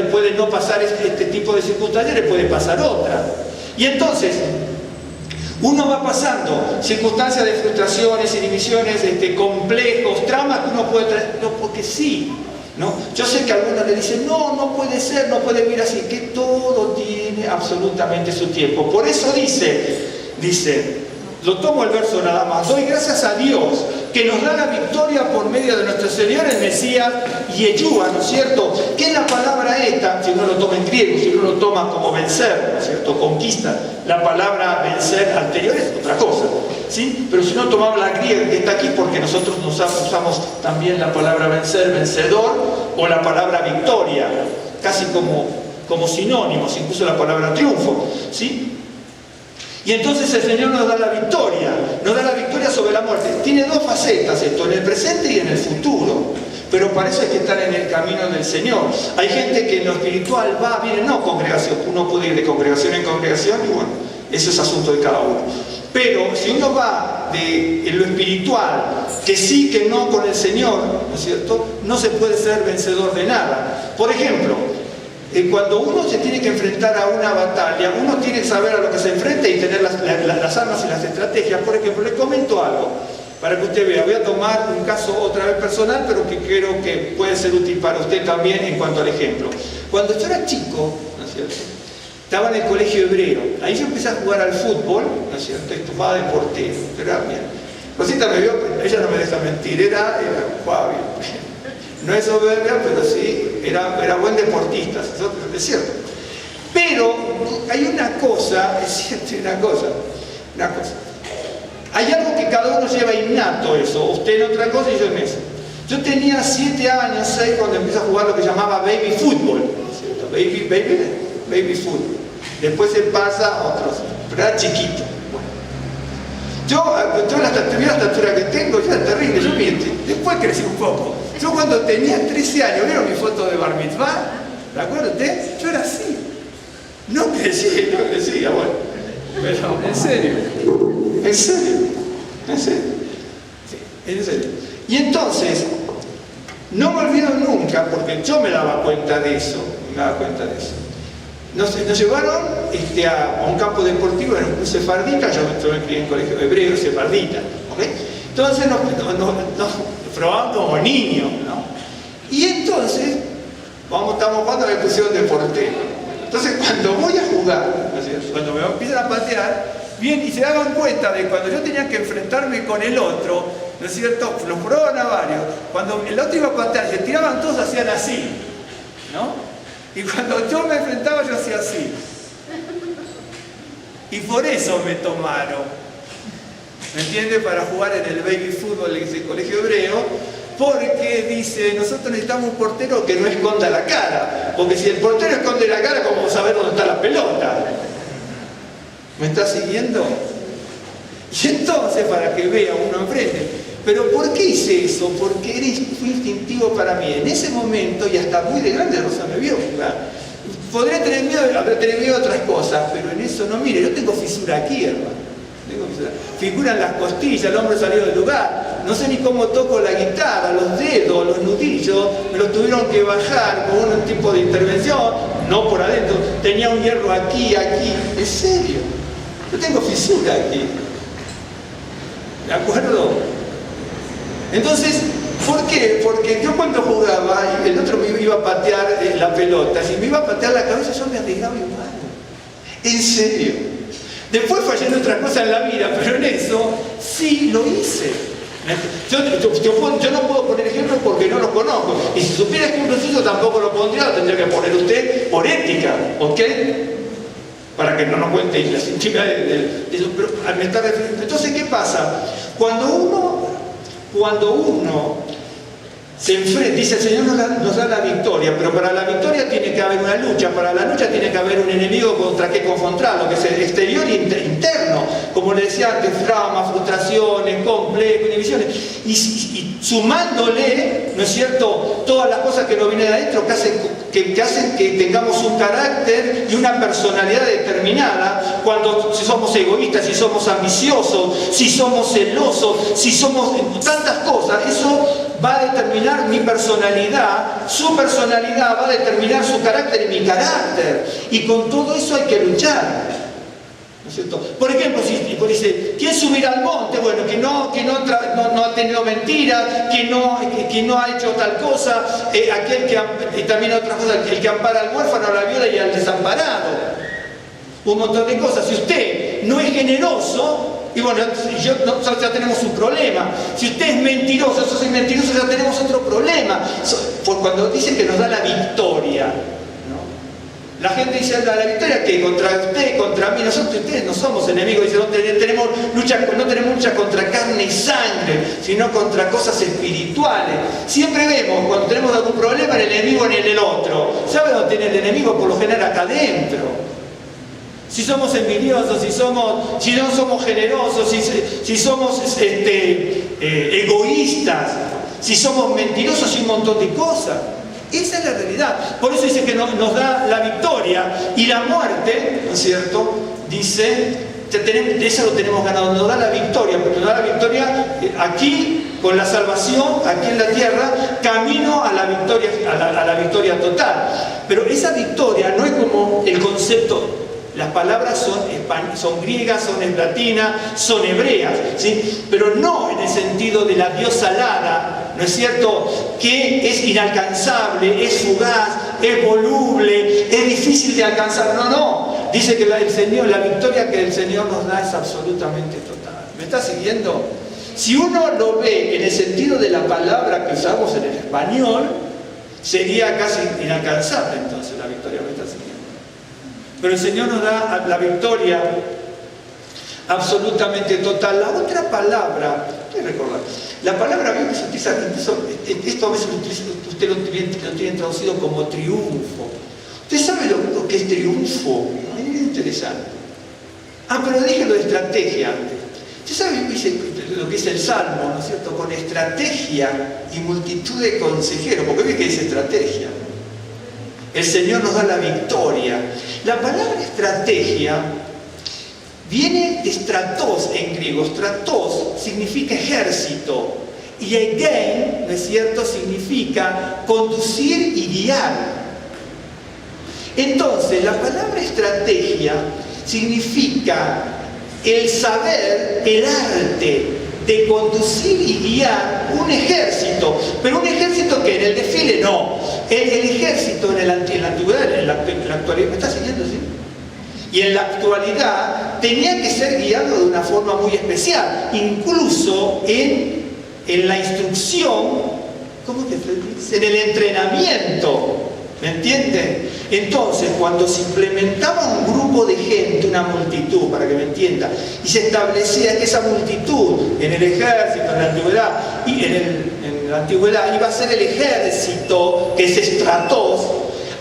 puede no pasar este tipo de circunstancias, le puede pasar otra. Y entonces, uno va pasando circunstancias de frustraciones, inhibiciones, complejos, traumas que uno puede traer, no, porque sí, ¿no? Yo sé que algunos le dicen, no puede ser, no puede vivir así, que todo tiene absolutamente su tiempo. Por eso dice, lo tomo el verso nada más, doy gracias a Dios que nos da la victoria por medio de nuestro Señor el Mesías Yeshua, ¿no es cierto? Que es la palabra esta, si uno lo toma en griego, si uno lo toma como vencer, ¿no es cierto? Conquista. La palabra vencer anterior es otra cosa, ¿sí? Pero si no tomamos la griega que está aquí, porque nosotros usamos también la palabra vencer, vencedor, o la palabra victoria, casi como sinónimos, incluso la palabra triunfo, ¿sí? Y entonces el Señor nos da la victoria sobre la muerte. Tiene dos facetas esto, en el presente y en el futuro. Pero para eso hay que estar en el camino del Señor. Hay gente que en lo espiritual viene, no congregación, uno puede ir de congregación en congregación y bueno, eso es asunto de cada uno. Pero si uno va en lo espiritual, que sí, que no con el Señor, ¿no es cierto?, no se puede ser vencedor de nada. Por ejemplo, cuando uno se tiene que enfrentar a una batalla, uno tiene que saber a lo que se enfrenta y tener las armas y las estrategias. Por ejemplo, le comento algo para que usted vea. Voy a tomar un caso otra vez personal, pero que creo que puede ser útil para usted también en cuanto al ejemplo. Cuando yo era chico, ¿no es cierto?, estaba en el colegio hebreo. Ahí yo empecé a jugar al fútbol, ¿no es cierto?, y tomaba de portero. Era bien. Rosita me vio, ella no me deja mentir, jugaba bien. No es soberbia, pero sí, era buen deportista, es cierto. Pero hay una cosa, es cierto, una cosa. Hay algo que cada uno lleva innato eso, usted en otra cosa y yo en eso. Yo tenía 7 años, 6, cuando empecé a jugar lo que llamaba baby fútbol, ¿cierto? Baby fútbol. Después se pasa a otros, pero era chiquito. Yo la estatura que tengo, ya es terrible, yo miento. Después crecí un poco. Yo cuando tenía 13 años, ¿vieron mi foto de bar mitzvah? ¿La acuerdan ustedes? Yo era así. No crecía, bueno. Pero, en serio. Sí, en serio. Y entonces, no me olvido nunca, porque yo me daba cuenta de eso. Nos llevaron a un campo deportivo, era un sefardita, yo me crié en un colegio hebreo, sefardita, ¿ok? Entonces nos probaban como niños, ¿no? Y entonces Estamos jugando, me pusieron de portero. Entonces cuando voy a jugar, ¿no es cierto?, cuando me empiezan a patear, bien, y se daban cuenta de cuando yo tenía que enfrentarme con el otro, ¿no es cierto?, los probaban a varios, cuando el otro iba a patear, se tiraban todos, hacían así, ¿no? Y cuando yo me enfrentaba, yo hacía así. Y por eso me tomaron, ¿me entiende?, para jugar en el baby fútbol del colegio hebreo, porque dice, nosotros necesitamos un portero que no esconda la cara, porque si el portero esconde la cara, ¿cómo vamos a ver dónde está la pelota? ¿Me está siguiendo? Y entonces, para que vea uno enfrente. ¿Pero por qué hice eso? Porque fue instintivo para mí. En ese momento, y hasta muy de grande, Rosa me vio jugar. Podría tener miedo de otras cosas, pero en eso no, mire, yo tengo fisura aquí, hermano. Figuran las costillas, el hombro salió del lugar. No sé ni cómo toco la guitarra, los dedos, los nudillos, me los tuvieron que bajar con un tipo de intervención, no por adentro. Tenía un hierro aquí, en serio. Yo tengo fisura aquí. ¿De acuerdo? Entonces, ¿por qué? Porque yo cuando jugaba, el otro me iba a patear la pelota. Si me iba a patear la cabeza, yo me arriesgaba igual. En serio. Después fallé en otras cosas en la vida, pero en eso sí lo hice. Yo no puedo poner ejemplos porque no los conozco. Y si supiera ejemplos yo tampoco lo pondría, lo tendría que poner usted por ética, ¿ok? Para que no nos cuente las intimidades de eso. Pero me está refiriendo. Entonces, ¿qué pasa? Cuando uno se enfrenta, dice el Señor nos da la victoria, pero para la victoria tiene que haber una lucha, para la lucha tiene que haber un enemigo contra qué confrontarlo, que es el exterior e interno, como le decía antes, traumas, frustraciones, complejos, inhibiciones, y sumándole, ¿no es cierto?, todas las cosas que nos vienen de adentro que hacen que tengamos un carácter y una personalidad determinada, si somos egoístas, si somos ambiciosos, si somos celosos, si somos tantas cosas, eso va a determinar mi personalidad, su personalidad va a determinar su carácter y mi carácter. Y con todo eso hay que luchar. ¿No es cierto? Por ejemplo, si dice, ¿quién subirá al monte? Bueno, que no ha tenido mentiras, que no ha hecho tal cosa, y también otra cosa, el que ampara al huérfano, a la viuda y al desamparado. Un montón de cosas. Si usted no es generoso, y bueno, ya tenemos un problema. Si usted es mentiroso, yo soy mentiroso, ya tenemos otro problema. Cuando dicen que nos da la victoria, ¿no? La gente dice, la victoria que contra usted, contra mí, ustedes no somos enemigos, dice, no tenemos lucha contra carne y sangre, sino contra cosas espirituales. Siempre vemos, cuando tenemos algún problema, el enemigo en el otro. ¿Sabe dónde tiene el enemigo? Por lo general acá adentro. Si somos envidiosos, si no somos generosos, si somos egoístas, si somos mentirosos y un montón de cosas. Esa es la realidad. Por eso dice que nos da la victoria y la muerte, ¿no es cierto? Dice, de eso lo tenemos ganado, nos da la victoria, pero nos da la victoria aquí con la salvación, aquí en la tierra, camino a la victoria, a la victoria total. Pero esa victoria no es como el concepto. Las palabras son griegas, son latinas, son hebreas, ¿sí? Pero no en el sentido de la diosa alada, ¿no es cierto?, que es inalcanzable, es fugaz, es voluble, es difícil de alcanzar. No. Dice que la victoria que el Señor nos da es absolutamente total. ¿Me está siguiendo? Si uno lo ve en el sentido de la palabra que usamos en el español, sería casi inalcanzable entonces la victoria. ¿Me está siguiendo? Pero el Señor nos da la victoria absolutamente total. La otra palabra, hay que recordar, la palabra Biblia se utiliza, esto a veces usted lo tiene traducido como triunfo. ¿Usted sabe lo que es triunfo? Es interesante. Pero dije lo de estrategia antes. ¿Usted sabe lo que es el Salmo, ¿no es cierto? Con estrategia y multitud de consejeros, porque ve que dice estrategia. El Señor nos da la victoria. La palabra estrategia viene de stratos en griego. Stratos significa ejército. Y egein, ¿no es cierto?, significa conducir y guiar. Entonces, la palabra estrategia significa el saber, el arte de conducir y guiar un ejército. Pero un ejército que en el desfile no. El ejército en la antigüedad, en la actualidad, ¿me está siguiendo? ¿Sí? Y en la actualidad tenía que ser guiado de una forma muy especial, incluso en la instrucción, ¿cómo te dice? En el entrenamiento. ¿Me entienden? Entonces, cuando se implementaba un grupo de gente, una multitud, para que me entienda, y se establecía que esa multitud en el ejército, en la antigüedad, y en la antigüedad iba a ser el ejército que es estratos,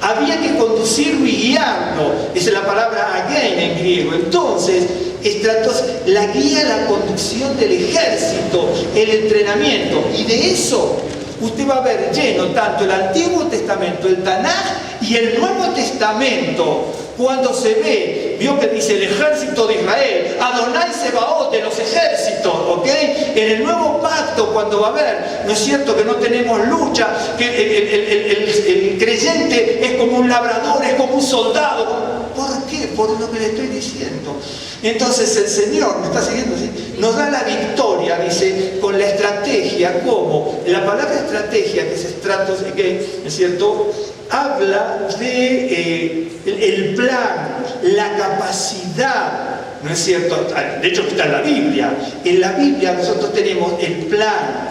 había que conducirlo y guiarlo. Esa es la palabra again en griego. Entonces, estratos, la guía, la conducción del ejército, el entrenamiento, y de eso usted va a ver lleno tanto el Antiguo Testamento, el Tanaj y el Nuevo Testamento. Cuando se ve, vio que dice el ejército de Israel, Adonai Sebaot de los ejércitos, ¿ok? En el Nuevo Pacto, cuando va a ver, ¿no es cierto?, que no tenemos lucha, que el creyente es como un labrador, es como un soldado. ¿Por qué? Por lo que le estoy diciendo. Entonces el Señor, ¿me está siguiendo? ¿Sí? Nos da la victoria, dice, con la estrategia, como la palabra estrategia, que es estratos, ¿no es cierto?, habla de el plan, la capacidad, ¿no es cierto? De hecho está en la Biblia. En la Biblia nosotros tenemos el plan,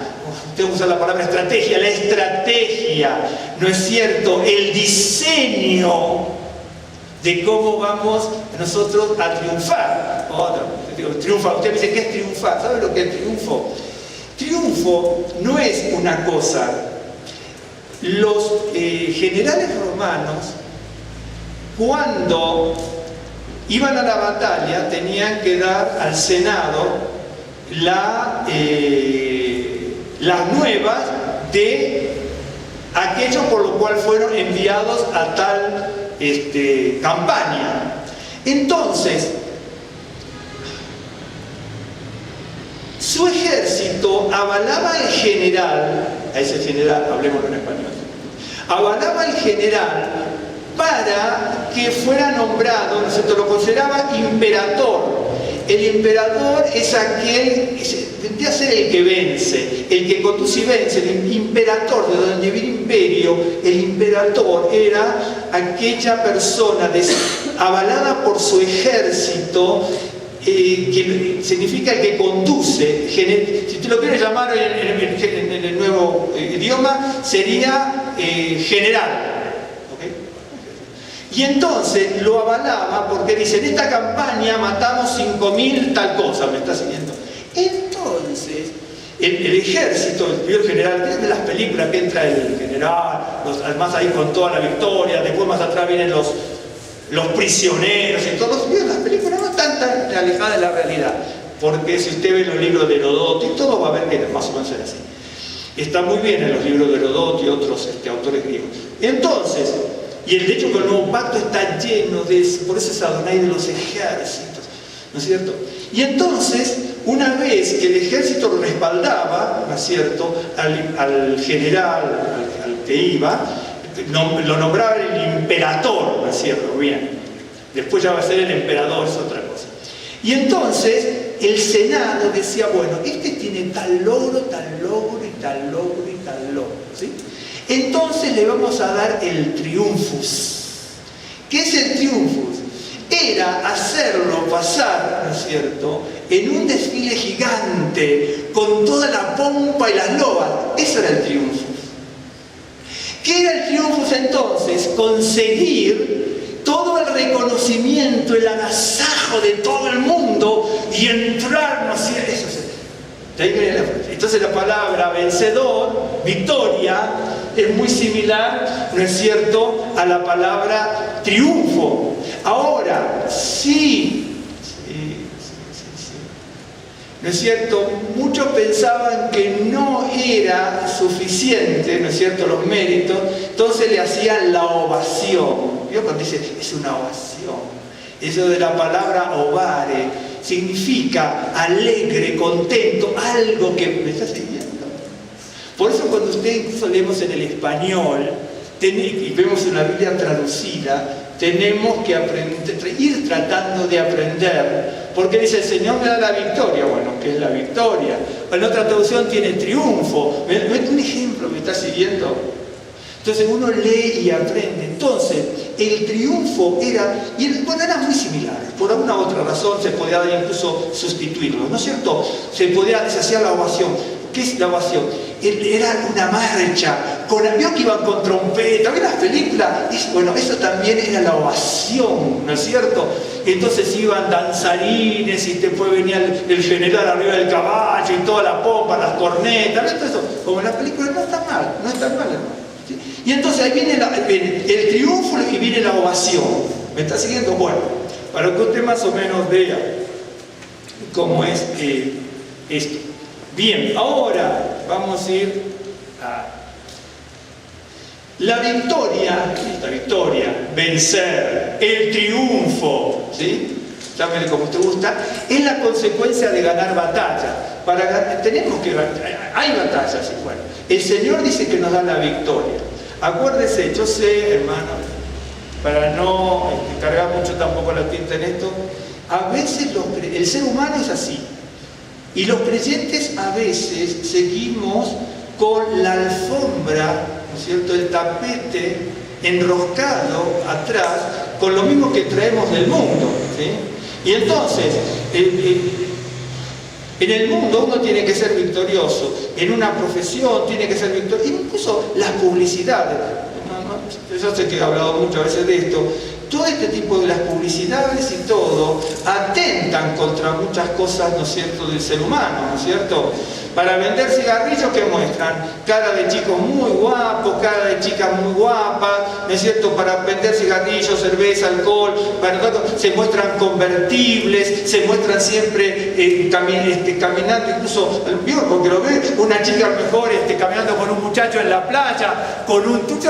usted usa la palabra estrategia, la estrategia, ¿no es cierto?, el diseño de cómo vamos nosotros a triunfar. Triunfar. Usted me dice, ¿qué es triunfar? ¿Sabe lo que es triunfo? Triunfo no es una cosa. Los generales romanos, cuando iban a la batalla, tenían que dar al Senado las nuevas de aquello por lo cual fueron enviados a tal campaña. Entonces, su ejército avalaba al general, a ese general, hablemoslo en español, avalaba al general para que fuera nombrado, ¿no es cierto?, lo consideraba imperator. El emperador es aquel, tendría a ser el que vence, el que conduce y vence. El imperator, de donde viene imperio, el imperator era aquella persona avalada por su ejército, que significa el que conduce. Si tú lo quieres llamar en el nuevo idioma, sería general. Y entonces lo avalaba porque dice, en esta campaña matamos 5.000 tal cosa, ¿me está siguiendo? Entonces, el ejército, el primer general, de las películas que entra el general, además ahí con toda la victoria, después más atrás vienen los prisioneros y todos, las películas no están tan alejadas de la realidad, porque si usted ve los libros de Herodoto y todo, va a ver que más o menos es así. Está muy bien en los libros de Herodoto y otros autores griegos. Entonces, y de hecho que el Nuevo Pacto está lleno de eso, por eso es Adonai de los ejércitos, ¿no es cierto? Y entonces, una vez que el ejército lo respaldaba, ¿no es cierto?, al general, al que iba, lo nombraba el imperator, ¿no es cierto? Bien. Después ya va a ser el emperador, es otra cosa. Y entonces, el Senado decía, bueno, este tiene tal logro, tal logro, y tal logro, y tal logro, ¿sí? Entonces le vamos a dar el triunfus. ¿Qué es el triunfus? Era hacerlo pasar, ¿no es cierto?, en un desfile gigante, con toda la pompa y las loas. Eso era el triunfus. ¿Qué era el triunfus entonces? Conseguir todo el reconocimiento, el agasajo de todo el mundo y entrar, ¿no es cierto? Eso es. Entonces la palabra vencedor, victoria, es muy similar, ¿no es cierto?, a la palabra triunfo. Ahora, sí, ¿no es cierto?, muchos pensaban que no era suficiente, ¿no es cierto?, los méritos, entonces le hacían la ovación. ¿Vio cuando dice, es una ovación? Eso de la palabra ovare significa alegre, contento, algo que me está siguiendo. Por eso cuando usted incluso leemos en el español y vemos una Biblia traducida, tenemos que ir tratando de aprender, porque dice, el Señor me da la victoria. Bueno, ¿qué es la victoria? En otra traducción tiene triunfo. Un ejemplo, ¿me está siguiendo? Entonces uno lee y aprende. Entonces, el triunfo era, bueno, eran muy similares. Por alguna otra razón se podía incluso sustituirlo, ¿no es cierto? Se hacía la ovación. ¿Qué es la ovación? Era una marcha, vio que iban con trompeta, ¿ven las películas? Bueno, eso también era la ovación, ¿no es cierto? Entonces iban danzarines y después venía el general arriba del caballo y toda la pompa, las cornetas, ¿ves? Todo eso, como en las películas, no está mal, hermano. ¿Sí? Y entonces ahí viene el triunfo y viene la ovación. ¿Me está siguiendo? Bueno, para que usted más o menos vea cómo es esto. Bien, ahora vamos a ir a la victoria, esta victoria, vencer, el triunfo, ¿sí? Llámele como usted gusta, es la consecuencia de ganar batalla. Tenemos que ganar, hay batallas, y bueno, el Señor dice que nos da la victoria. Acuérdese, yo sé, hermano, para no cargar mucho tampoco la tinta en esto, a veces el ser humano es así. Y los creyentes a veces seguimos con la alfombra, ¿no es cierto?, el tapete enroscado atrás, con lo mismo que traemos del mundo, ¿sí? Y entonces, en el mundo uno tiene que ser victorioso, en una profesión tiene que ser victorioso, incluso las publicidades. Yo sé que he hablado muchas veces de esto. Todo este tipo de las publicidades y todo atentan contra muchas cosas, ¿no es cierto?, del ser humano, ¿no es cierto? Para vender cigarrillos, ¿qué muestran? Cara de chicos muy guapos, cara de chicas muy guapas, ¿no es cierto? Para vender cigarrillos, cerveza, alcohol, se muestran convertibles, se muestran siempre caminando, incluso, porque lo ve, una chica mejor caminando con un muchacho en la playa, yo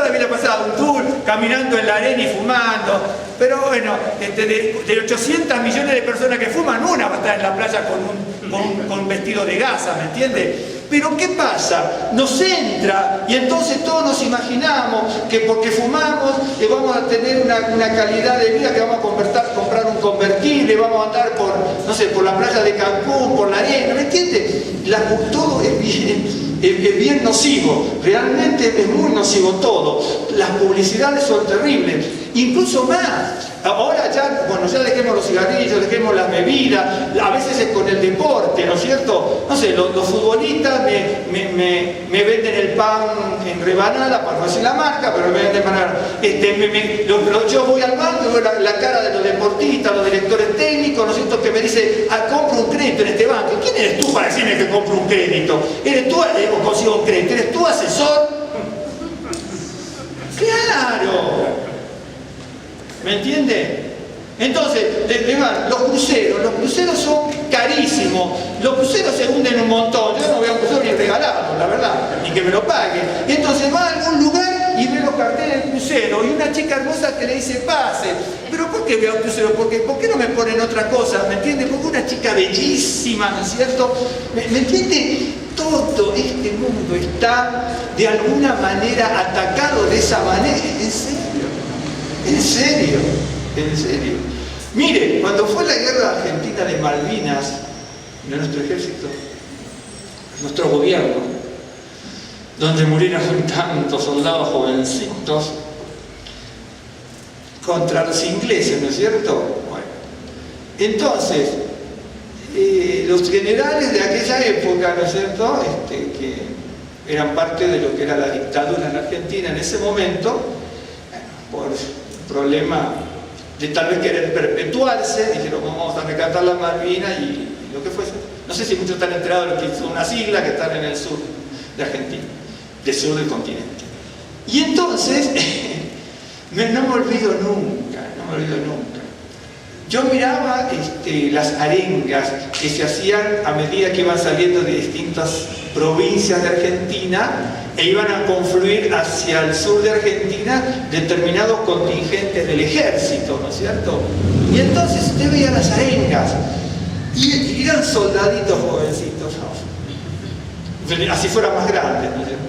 la había pasado un tour, caminando en la arena y fumando. Pero bueno, de 800 millones de personas que fuman, una va a estar en la playa con un vestido de gasa, ¿me entiende? Pero ¿qué pasa? Nos entra y entonces todos nos imaginamos que porque fumamos vamos a tener una calidad de vida, que vamos a comprar un convertible, vamos a andar por la playa de Cancún, por la arena, ¿me entiende? Todo es bien nocivo, realmente es muy nocivo todo. Las publicidades son terribles, incluso más. Ahora ya dejemos los cigarrillos, dejemos las bebidas, a veces es con el deporte, ¿no es cierto? No sé, los futbolistas me venden el pan en rebanada, para no decir la marca, pero me venden rebanada. Yo voy al banco y veo la cara de los deportistas, los directores técnicos, ¿no es cierto?, que me dice, compro un crédito en este banco. ¿Quién eres tú para decirme que compro un crédito? ¿Eres tú o consigo un crédito? ¿Eres tú asesor? ¡Claro! ¿Me entiende? Entonces, los cruceros son carísimos, los cruceros se hunden un montón. Yo no veo un crucero ni regalado, la verdad, ni que me lo paguen. Entonces va a algún lugar y ve los carteles del crucero y una chica hermosa que le dice, pase. ¿Pero por qué veo un crucero? ¿Por qué no me ponen otra cosa? ¿Me entiende? Porque una chica bellísima, ¿no es cierto? ¿Me entiende? Todo este mundo está de alguna manera atacado de esa manera. ¿En serio? ¿En serio? Mire, cuando fue la guerra argentina de Malvinas, de nuestro ejército, nuestro gobierno, donde murieron tantos soldados jovencitos contra los ingleses, ¿no es cierto? Bueno, entonces, los generales de aquella época, ¿no es cierto?, que eran parte de lo que era la dictadura en Argentina en ese momento, por problema de tal vez querer perpetuarse, dijeron, vamos a rescatar las Malvinas y lo que fuese. No sé si muchos están enterados de lo que son unas islas que están en el sur de Argentina, del sur del continente. Y entonces, no me olvido nunca. Yo miraba las arengas que se hacían a medida que iban saliendo de distintas provincias de Argentina e iban a confluir hacia el sur de Argentina determinados contingentes del ejército, ¿no es cierto? Y entonces usted veía las arengas y eran soldaditos jovencitos, ¿no? Así fueran más grandes, ¿no es cierto?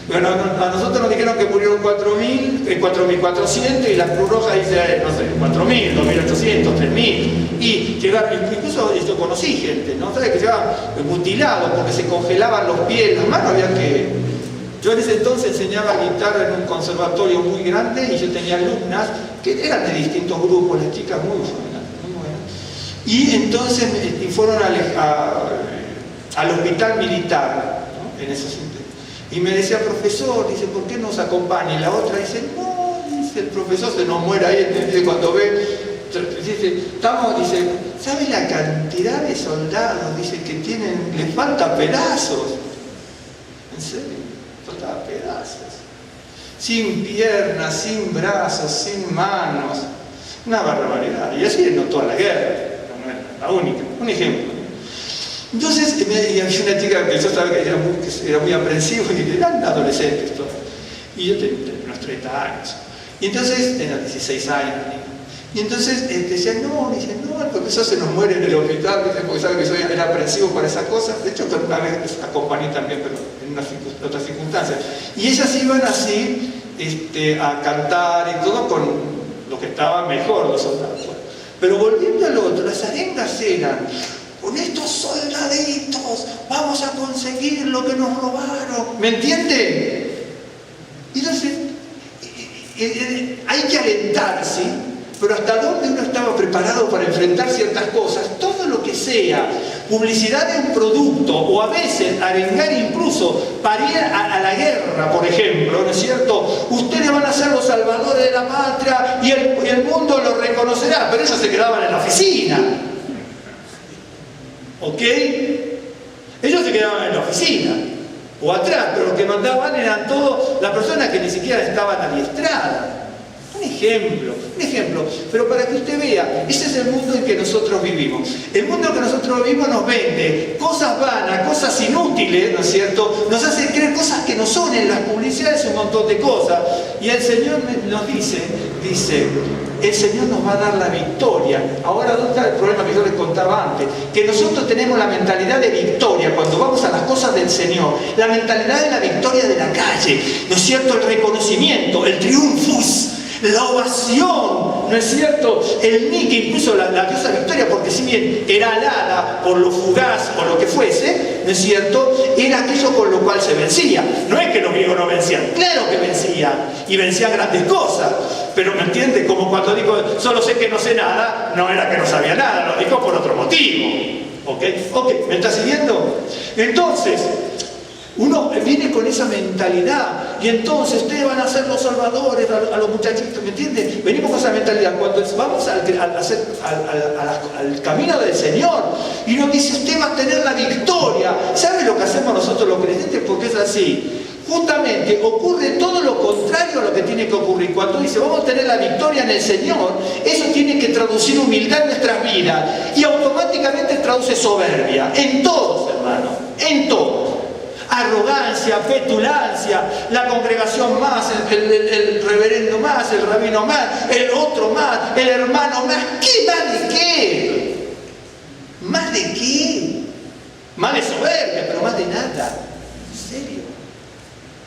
Bueno, a nosotros nos dijeron que murieron 4.400 y la Cruz Roja dice, no sé, 4.000, 2.800, 3.000. Y llegaron, incluso yo conocí gente, ¿no? ¿Sabes? Que llegaban mutilados porque se congelaban los pies, las manos había que... Yo Yo en ese entonces enseñaba guitarra en un conservatorio muy grande y yo tenía alumnas que eran de distintos grupos, las chicas muy buenas. Y entonces fueron al hospital militar, ¿no? En esos y me decía, profesor, dice, ¿por qué nos acompaña? Y la otra dice, no, dice, el profesor se nos muere ahí, dice, cuando ve, dice, ¿sabe la cantidad de soldados? Dice que tienen, les falta pedazos. ¿En serio? Faltaba pedazos. Sin piernas, sin brazos, sin manos. Una barbaridad. Y así no toda la guerra, no era la única. Un ejemplo. Entonces, y había una chica que yo sabía que era muy aprensiva, y eran adolescentes todos. Y yo tenía unos 30 años. Y entonces, tenía 16 años. Y entonces decía, no, el profesor se nos muere en el hospital, porque sabe que soy era aprensivo para esas cosas. De hecho, una vez acompañé también, pero en otras circunstancias. Y ellas iban así a cantar y todo con lo que estaba mejor, los soldados. Pero volviendo al otro, las arengas eran, con estos soldaditos vamos a conseguir lo que nos robaron. ¿Me entienden? Y entonces, hay que alentarse, pero hasta dónde uno estaba preparado para enfrentar ciertas cosas, todo lo que sea publicidad de un producto, o a veces arengar incluso para ir a la guerra, por ejemplo, ¿no es cierto? Ustedes van a ser los salvadores de la patria y el mundo los reconocerá, pero ellos se quedaban en la oficina. ¿Ok? Ellos se quedaban en la oficina o atrás, pero los que mandaban eran todos las personas que ni siquiera estaban adiestradas. Un ejemplo, pero para que usted vea, ese es el mundo en que nosotros vivimos. El mundo en que nosotros vivimos nos vende cosas vanas, cosas inútiles, ¿no es cierto? Nos hace creer cosas que no son, en las publicidades un montón de cosas. Y el Señor nos dice, el Señor nos va a dar la victoria. Ahora, ¿dónde está el problema que yo les contaba antes? Que nosotros tenemos la mentalidad de victoria cuando vamos a las cosas del Señor. La mentalidad de la victoria de la calle, ¿no es cierto? El reconocimiento, el triunfus, la ovación, ¿no es cierto? El Nike, incluso la diosa Victoria, porque si bien era alada por lo fugaz o lo que fuese, ¿no es cierto? Era aquello con lo cual se vencía. No es que los griegos no vencían, claro que vencían, y vencían grandes cosas. Pero ¿me entiende? Como cuando dijo, solo sé que no sé nada, no era que no sabía nada, lo dijo por otro motivo. ¿Ok? ¿Me está siguiendo? Entonces, uno viene con esa mentalidad y entonces ustedes van a ser los salvadores a los muchachitos, ¿me entienden? Venimos con esa mentalidad cuando vamos al camino del Señor y nos dice, usted va a tener la victoria. ¿Sabe lo que hacemos nosotros los creyentes? Porque es así. Justamente ocurre todo lo contrario a lo que tiene que ocurrir. Cuando dice vamos a tener la victoria en el Señor, eso tiene que traducir humildad en nuestras vidas y automáticamente traduce soberbia en todos, hermanos, en todos. Arrogancia, petulancia, la congregación más, el reverendo más, el rabino más, el otro más, el hermano más. ¿Qué más de qué? ¿Más de qué? Más de soberbia, pero más de nada. ¿En serio?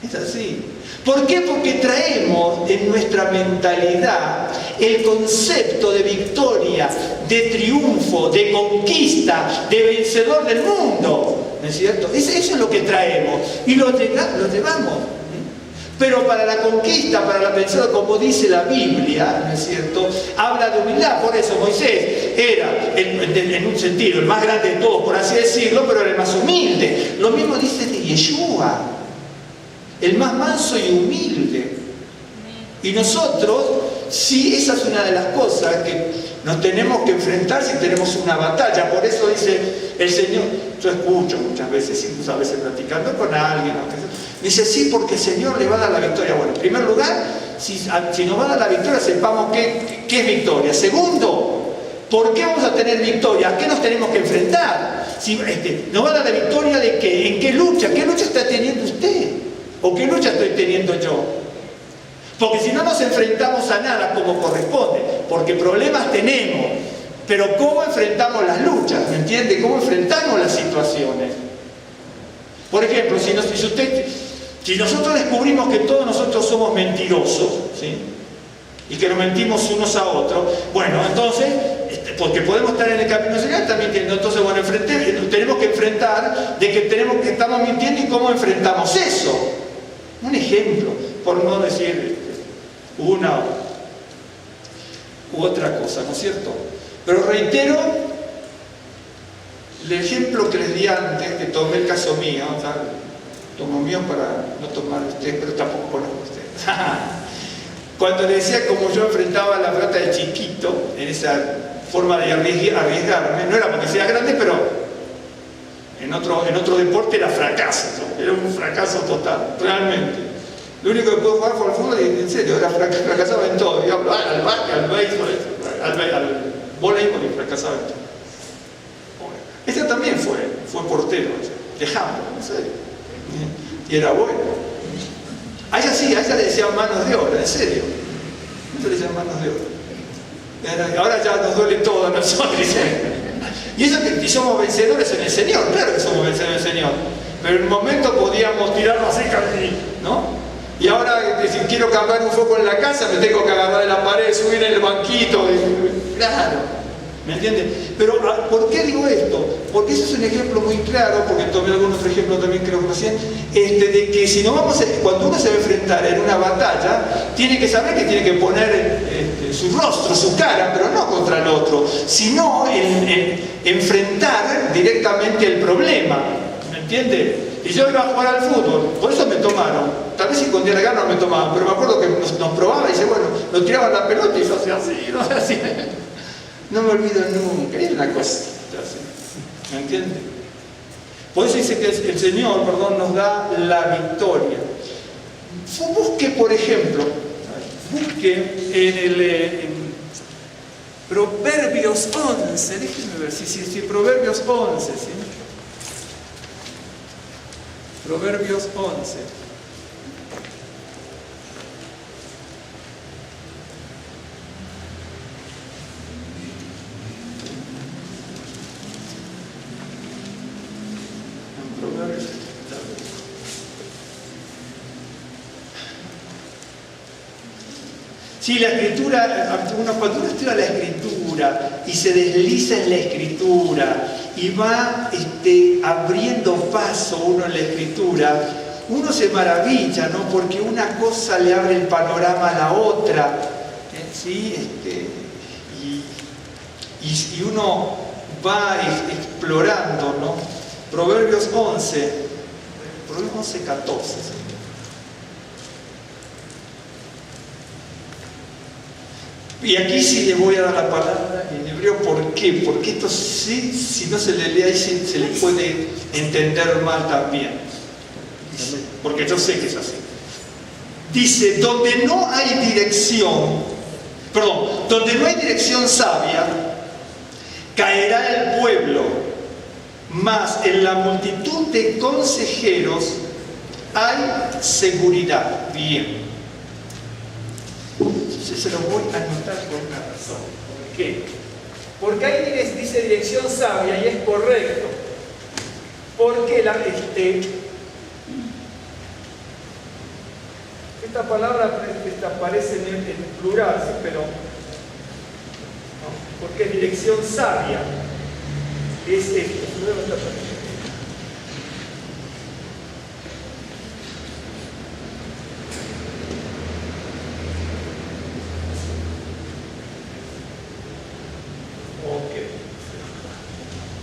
Es así. ¿Por qué? Porque traemos en nuestra mentalidad el concepto de victoria, de triunfo, de conquista, de vencedor del mundo. ¿No es cierto? Eso es lo que traemos y lo llevamos. Pero para la conquista, para la vencedor, como dice la Biblia, ¿no es cierto? Habla de humildad. Por eso Moisés era, en un sentido, el más grande de todos, por así decirlo, pero era el más humilde. Lo mismo dice de Yeshua, el más manso y humilde. Y nosotros, sí, esa es una de las cosas que nos tenemos que enfrentar si tenemos una batalla. Por eso dice el Señor, yo escucho muchas veces, incluso a veces platicando con alguien, dice, sí, porque el Señor le va a dar la victoria. Bueno, en primer lugar, si nos va a dar la victoria, sepamos qué es victoria. Segundo, ¿por qué vamos a tener victoria? ¿A qué nos tenemos que enfrentar? Si, nos va a dar la victoria de qué, ¿en qué lucha? ¿Qué lucha está teniendo usted? ¿O qué lucha estoy teniendo yo? Porque si no nos enfrentamos a nada como corresponde, porque problemas tenemos, pero ¿cómo enfrentamos las luchas? ¿Me entiende? ¿Cómo enfrentamos las situaciones? Por ejemplo, si nosotros descubrimos que todos nosotros somos mentirosos, ¿sí? Y que nos mentimos unos a otros, bueno, entonces, porque podemos estar en el camino del Señor, también entonces, bueno, tenemos que enfrentar de que estamos mintiendo y cómo enfrentamos eso. Un ejemplo, por no decir una u otra cosa, ¿no es cierto? Pero reitero el ejemplo que les di antes, que tomé el caso mío, o sea, tomo mío para no tomar ustedes, pero tampoco conozco a ustedes. Cuando les decía cómo yo enfrentaba la pelota de chiquito, en esa forma de arriesgarme, no era porque sea grande, pero en otro deporte era fracaso, ¿no? Era un fracaso total, realmente. Lo único que puedo jugar fue al fútbol y en serio, fracasaba en todo. Yo al básquet, al béisbol, al voleibol y fracasaba en todo. Este también fue portero, de handball, en serio. Y era bueno. A ella sí, a ella le decían manos de obra, en serio. A ella le decían manos de obra. Ahora ya nos duele todo a nosotros. Y eso que somos vencedores en el Señor, claro que somos vencedores en el Señor. Pero en un momento podíamos tirarnos así, ¿no? Y ahora, si quiero cambiar un foco en la casa, me tengo que agarrar de la pared, subir en el banquito. Claro, ¿me entienden? Pero, ¿por qué digo esto? Porque eso es un ejemplo muy claro, porque tomé algún otro ejemplo también, creo que recién, de que si no cuando uno se va a enfrentar en una batalla, tiene que saber que tiene que poner su rostro, su cara, pero no contra el otro, sino enfrentar directamente el problema, ¿me entiende? Y yo iba a jugar al fútbol, por eso me tomaron. Tal vez si escondía la gana no me tomaban, pero me acuerdo que nos probaba y dice, bueno, nos tiraban la pelota y yo hacía así, no así. No me olvido nunca, es una cosa así. ¿Me entiende? Por eso dice que el Señor, nos da la victoria. Busque, por ejemplo, en Proverbios 11, déjenme ver si Proverbios 11, ¿sí? Proverbios 11. Sí, la escritura, cuando uno estudia la escritura y se desliza en la escritura y va abriendo paso uno en la escritura, uno se maravilla, ¿no? Porque una cosa le abre el panorama a la otra, ¿sí? Y uno va explorando, ¿no? Proverbios 11, 14. ¿Sí? Y aquí sí le voy a dar la palabra en hebreo. ¿Por qué? Porque esto sí, si no se le lee ahí, se le puede entender mal también. Porque yo sé que es así. Dice, donde no hay dirección sabia, caerá el pueblo, mas en la multitud de consejeros hay seguridad. Bien. Entonces se lo voy a anotar por una razón. ¿Por qué? Porque ahí dice dirección sabia y es correcto. Porque esta palabra aparece en plural, ¿sí? Pero no, porque es dirección sabia. Es esto.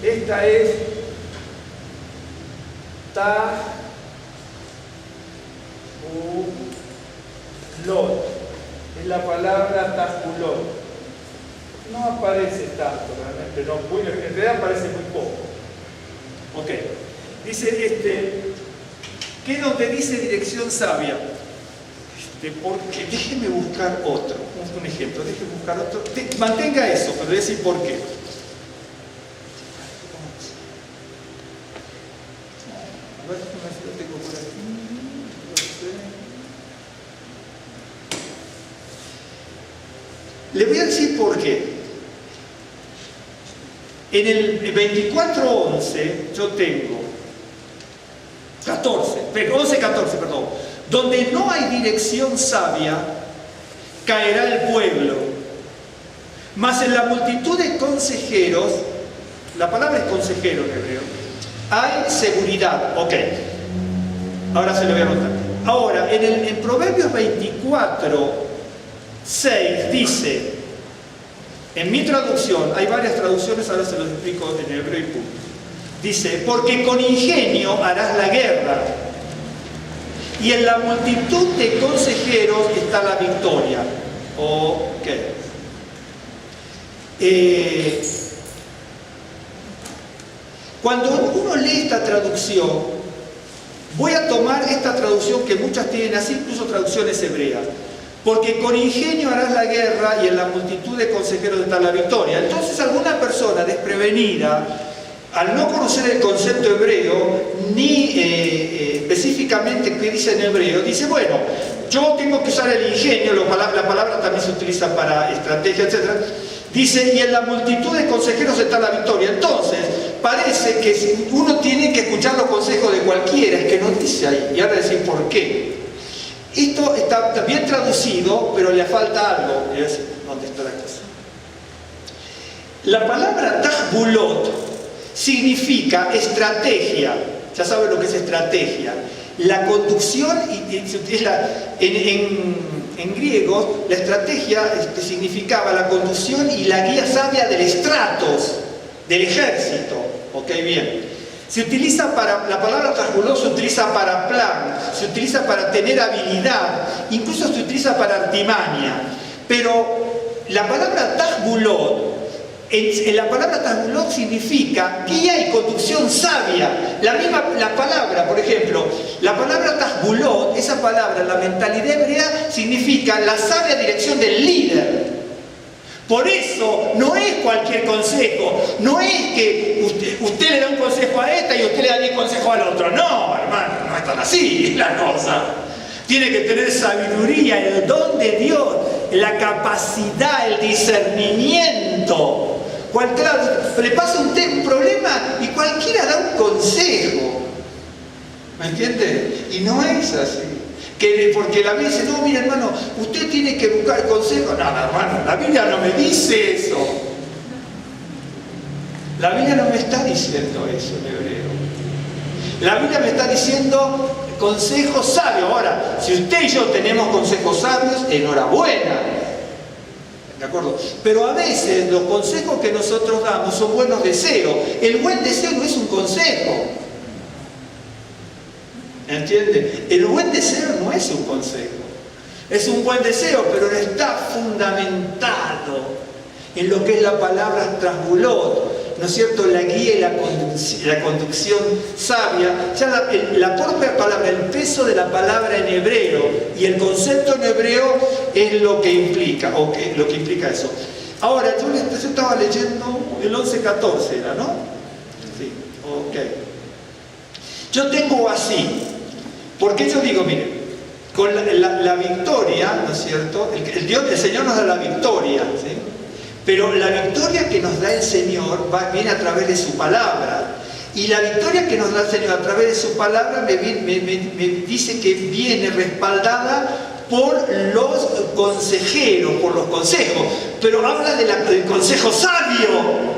Esta es tahulot. Es la palabra tahulot. No aparece tanto realmente, no, en realidad aparece muy poco. Ok. Dice ¿qué es donde dice dirección sabia? Porque déjeme buscar otro, un ejemplo, déjeme buscar otro. Mantenga eso, pero voy a decir por qué. A ver, si lo tengo por aquí. Le voy a decir por qué. En el 24:11 yo tengo 11:14, perdón. Donde no hay dirección sabia, caerá el pueblo. Mas en la multitud de consejeros, la palabra es consejero en hebreo, hay seguridad. Ok, ahora se lo voy a anotar. Ahora, en Proverbios 24, 6 dice, en mi traducción, hay varias traducciones, ahora se los explico en hebreo y punto. Dice, porque con ingenio harás la guerra, y en la multitud de consejeros está la victoria. Ok. Cuando uno lee esta traducción, voy a tomar esta traducción que muchas tienen así, incluso traducciones hebreas. Porque con ingenio harás la guerra y en la multitud de consejeros está la victoria. Entonces alguna persona desprevenida, al no conocer el concepto hebreo, ni específicamente qué dice en hebreo, dice, bueno, yo tengo que usar el ingenio, la palabra también se utiliza para estrategia, etc. Dice, y en la multitud de consejeros está la victoria. Entonces, parece que uno tiene que escuchar los consejos de cualquiera, es que no dice ahí, y ahora decir por qué. Esto está bien traducido, pero le falta algo. Voy a decir, ¿dónde está la cosa? La palabra tahbulot significa estrategia. Ya saben lo que es estrategia. La conducción, en griego, la estrategia significaba la conducción y la guía sabia del estratos, del ejército. Ok, bien. Se utiliza para, la palabra tahbulot se utiliza para plan, se utiliza para tener habilidad, incluso se utiliza para artimaña. Pero la palabra tahbulot, la palabra tahbulot significa guía y conducción sabia. La palabra, por ejemplo, la palabra tahbulot, esa palabra, la mentalidad hebrea, significa la sabia dirección del líder. Por eso no es cualquier consejo, no es que usted le da un consejo a esta y usted le da 10 consejos al otro. No, hermano, no es tan así la cosa. Tiene que tener sabiduría, el don de Dios, la capacidad, el discernimiento. Le pasa un problema y cualquiera da un consejo. ¿Me entiende? Y no es así. Porque la Biblia dice, no, mira hermano, usted tiene que buscar consejo. No, hermano, la Biblia no me dice eso. La Biblia no me está diciendo eso en hebreo. La Biblia me está diciendo consejos sabios. Ahora, si usted y yo tenemos consejos sabios, enhorabuena. ¿De acuerdo? Pero a veces los consejos que nosotros damos son buenos deseos. El buen deseo no es un consejo. ¿Entiende? El buen deseo no es un consejo. Es un buen deseo, pero no está fundamentado en lo que es la palabra tahbulot, ¿no es cierto? La guía y la conducción sabia. Ya la propia palabra, el peso de la palabra en hebreo y el concepto en hebreo es lo que implica, lo que implica eso. Ahora, yo estaba leyendo el 11:14, ¿era, no? Sí, ok. Yo tengo así. Porque yo digo, mire, con la victoria, ¿no es cierto? El Señor nos da la victoria, ¿sí? Pero la victoria que nos da el Señor viene a través de su palabra. Y la victoria que nos da el Señor a través de su palabra me dice que viene respaldada por los consejeros, por los consejos. Pero habla del consejo sabio.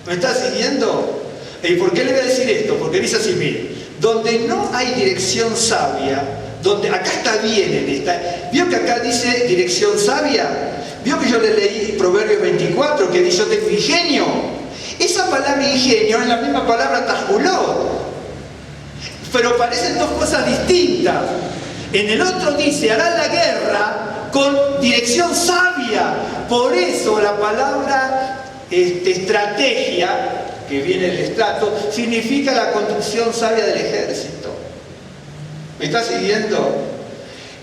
¿Me está siguiendo? ¿Y por qué le voy a decir esto? Porque dice así, mire, donde no hay dirección sabia, acá está bien ¿vio que acá dice dirección sabia? ¿Vio que yo le leí Proverbios 24 que dice yo tengo ingenio? Esa palabra ingenio es la misma palabra tahbulot, pero parecen dos cosas distintas. En el otro dice hará la guerra con dirección sabia. Por eso la palabra estrategia, que viene del estrato, significa la conducción sabia del ejército. ¿Me está siguiendo?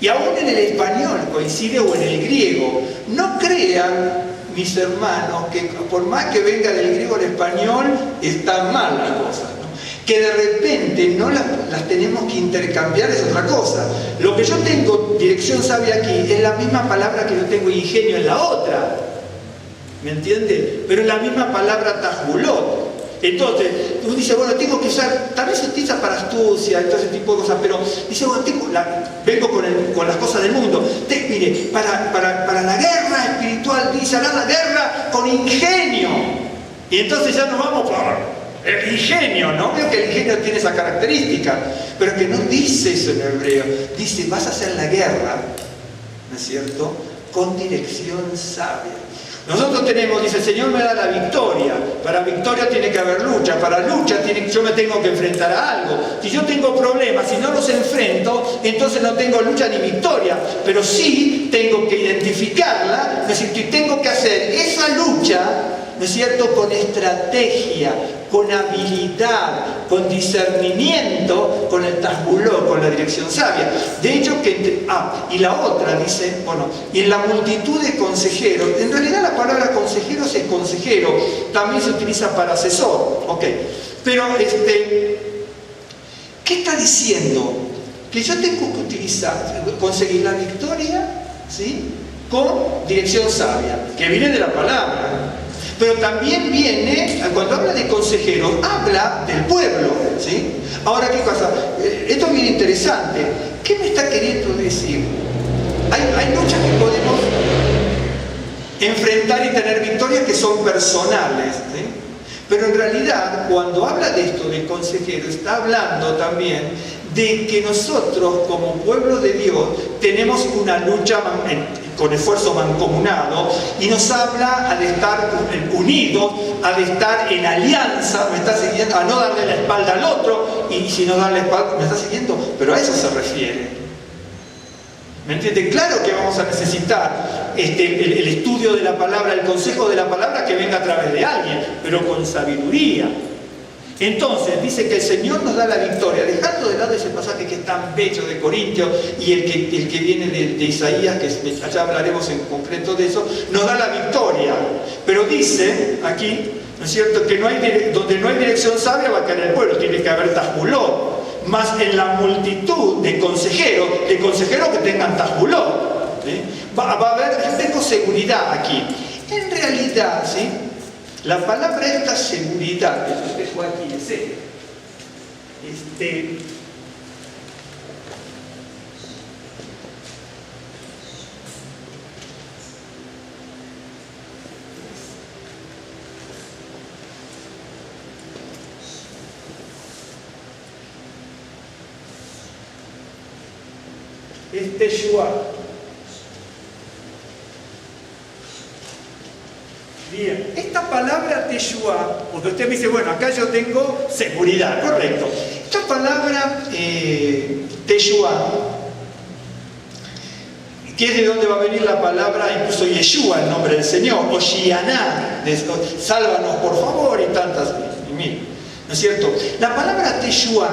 Y aún en el español coincide, o en el griego. No crean, mis hermanos, que por más que venga del griego al español, están mal las cosas, ¿no? Que de repente no las tenemos que intercambiar es otra cosa. Lo que yo tengo, dirección sabia aquí, es la misma palabra que yo tengo ingenio en la otra. ¿Me entiende? Pero es la misma palabra tahbulot. Entonces, uno dice, bueno, tengo que usar, tal vez se utiliza para astucia, todo ese tipo de cosas, pero dice, bueno, vengo con las cosas del mundo. Mire, para la guerra espiritual, dice, hará la guerra con ingenio. Y entonces ya nos vamos por El ingenio, ¿no? Veo que el ingenio tiene esa característica, pero que no dice eso en hebreo. Dice, vas a hacer la guerra, ¿no es cierto?, con dirección sabia. Nosotros tenemos, dice, el Señor me da la victoria. Para victoria tiene que haber lucha. Para lucha yo me tengo que enfrentar a algo. Si yo tengo problemas, si no los enfrento, entonces no tengo lucha ni victoria. Pero sí tengo que identificarla, ¿no es cierto? Y tengo que hacer esa lucha, ¿no es cierto?, con estrategia, con habilidad, con discernimiento, con el tasbuló, con la dirección sabia. De hecho, y la otra dice, bueno, y en la multitud de consejeros, en realidad la palabra consejeros es consejero, también se utiliza para asesor, ok. Pero, ¿qué está diciendo? Que yo tengo que conseguir la victoria, ¿sí?, con dirección sabia, que viene de la palabra. Pero también viene, cuando habla de consejeros, habla del pueblo, ¿sí? Ahora, ¿qué pasa? Esto es bien interesante. ¿Qué me está queriendo decir? Hay luchas que podemos enfrentar y tener victorias que son personales, ¿sí? Pero en realidad, cuando habla de esto de consejero, está hablando también de que nosotros, como pueblo de Dios, tenemos una lucha con esfuerzo mancomunado, y nos habla al estar unidos, al estar en alianza, me está siguiendo, a no darle la espalda al otro, y si no darle la espalda, me está siguiendo, pero a eso se refiere. ¿Me entiende? Claro que vamos a necesitar el estudio de la palabra, el consejo de la palabra que venga a través de alguien, pero con sabiduría. Entonces dice que el Señor nos da la victoria, dejando de lado ese pasaje que es tan bello de Corintios y el que viene de Isaías, que allá hablaremos en concreto de eso, nos da la victoria. Pero dice aquí, ¿no es cierto?, que donde no hay dirección sabia va a caer el pueblo, tiene que haber tasbulot. Más en la multitud de consejeros que tengan tasbulot, ¿sí? Va a haber, yo tengo seguridad aquí. En realidad, ¿sí?, la palabra esta seguridad, que yo dejo aquí, es Teshua. Bien, esta palabra Teshua, porque usted me dice, bueno, acá yo tengo seguridad, correcto. Esta palabra Teshua, que es de donde va a venir la palabra, incluso Yeshua, el nombre del Señor, o Shianá, sálvanos por favor, y tantas, ¿no es cierto? La palabra Teshua,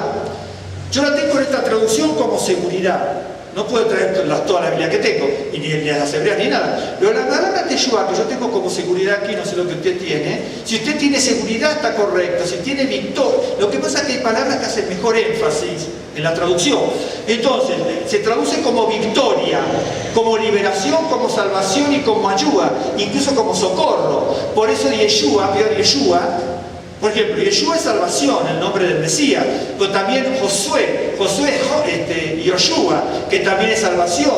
yo la tengo en esta traducción como seguridad. No puedo traer toda la Biblia que tengo, y ni las hebreas ni nada. Pero la palabra Teshua, que yo tengo como seguridad aquí, no sé lo que usted tiene. Si usted tiene seguridad, está correcto. Si tiene victoria, lo que pasa es que hay palabras que hacen mejor énfasis en la traducción. Entonces, se traduce como victoria, como liberación, como salvación y como ayuda, incluso como socorro. Por eso Yeshua, por ejemplo, Yeshua es salvación, el nombre del Mesías, pero también Josué es Yoshua, que también es salvación,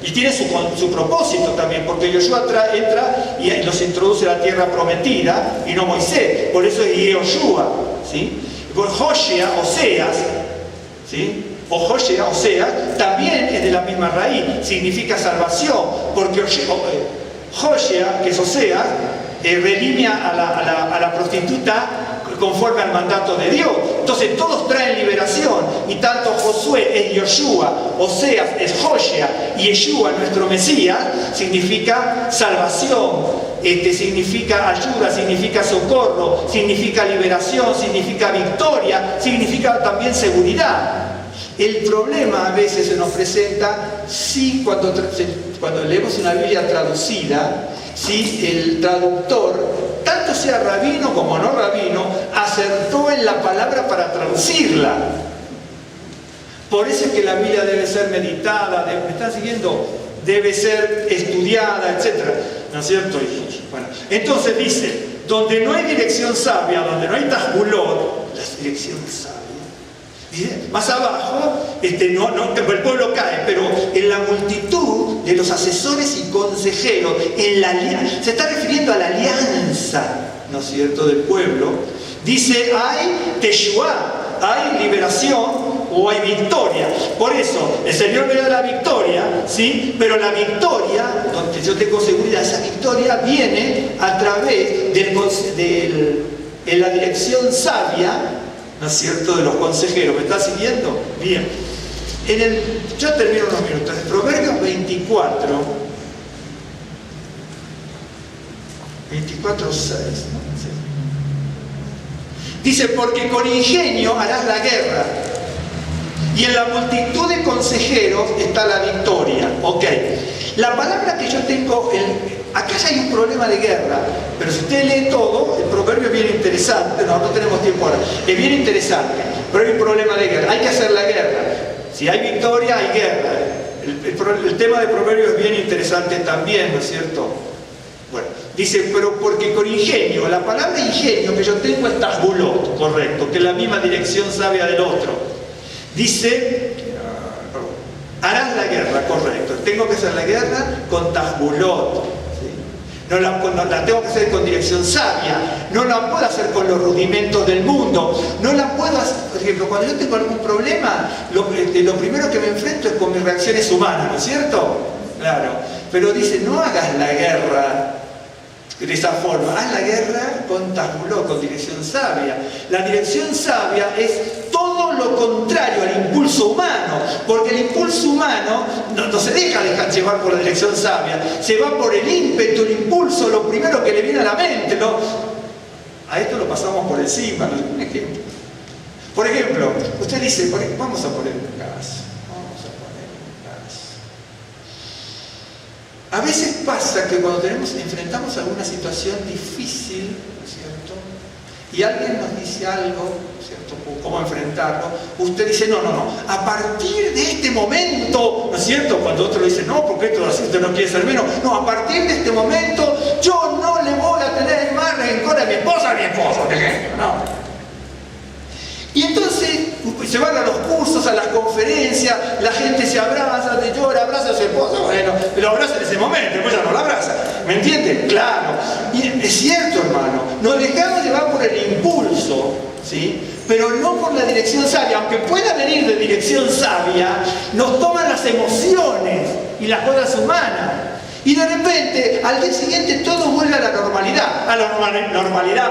y tiene su propósito también, porque Yoshua entra y los introduce a la tierra prometida, y no Moisés, por eso es Yoshua, ¿sí? Por Joshea, Oseas, ¿sí?, o Joshea, Oseas, también es de la misma raíz, significa salvación, porque Joshea, que es Oseas, redime a la prostituta conforme al mandato de Dios. Entonces todos traen liberación, y tanto Josué es Yoshua, Oseas es Joshea, y Yeshua, nuestro Mesías, significa salvación, significa ayuda, significa socorro, significa liberación, significa victoria, significa también seguridad. El problema a veces se nos presenta si cuando leemos una Biblia traducida, si el traductor, tanto sea rabino como no rabino, acertó en la palabra para traducirla. Por eso es que la Biblia debe ser meditada, ¿me están siguiendo? Debe ser estudiada, etc. ¿No es cierto? Bueno, entonces dice, donde no hay dirección sabia, donde no hay tasbulot, la dirección sabia. Más abajo, el pueblo cae, pero en la multitud de los asesores y consejeros, se está refiriendo a la alianza, ¿no es cierto?, del pueblo, Dice, hay Teshua, hay liberación o hay victoria. Por eso, el Señor me da la victoria, ¿sí? Pero la victoria, donde yo tengo seguridad, esa victoria viene a través de la dirección sabia, ¿no es cierto?, de los consejeros. ¿Me está siguiendo? Bien. Ya termino unos minutos. En Proverbios 24, 6, ¿no? Sí. Dice, porque con ingenio harás la guerra, y en la multitud de consejeros está la victoria. Ok. La palabra que yo tengo, acá ya hay un problema de guerra, pero si usted lee todo, el proverbio es bien interesante. No tenemos tiempo ahora. Es bien interesante, pero hay un problema de guerra. Hay que hacer la guerra. Si hay victoria, hay guerra. El tema de proverbio es bien interesante también, ¿no es cierto? Bueno, dice, pero porque con ingenio, la palabra ingenio que yo tengo es tasbulot, correcto, que es la misma dirección sabia del otro. Dice, harás la guerra, correcto. Tengo que hacer la guerra con tasbulot. ¿Sí? No la tengo que hacer con dirección sabia. No la puedo hacer con los rudimentos del mundo. No la puedo hacer, por ejemplo, cuando yo tengo algún problema, lo primero que me enfrento es con mis reacciones humanas, ¿no es cierto? Claro. Pero dice, no hagas la guerra de esa forma, haz la guerra con tasbulot, con dirección sabia. La dirección sabia es todo lo contrario al impulso humano, porque el impulso humano no se deja llevar por la dirección sabia, se va por el ímpetu, el impulso, lo primero que le viene a la mente. A esto lo pasamos por encima. Un ejemplo. Por ejemplo, usted dice, vamos a poner un caso. A veces pasa que cuando enfrentamos alguna situación difícil, ¿no es cierto?, y alguien nos dice algo, ¿no es cierto?, cómo enfrentarlo, usted dice, no, a partir de este momento, ¿no es cierto?, cuando otro dice, no, porque esto usted no quiere ser menos, no, a partir de este momento yo no le voy a tener más rencor a mi esposa, por ejemplo, ¿no? Y entonces se van a los cursos, a las conferencias, la gente se abraza, te llora, abraza a su esposa, bueno, lo abraza en ese momento, después ya no lo abraza. ¿Me entienden? Claro. Y es cierto, hermano, nos dejamos llevar por el impulso, ¿sí?, pero no por la dirección sabia. Aunque pueda venir de dirección sabia, nos toman las emociones y las cosas humanas. Y de repente, al día siguiente, todo vuelve a la normalidad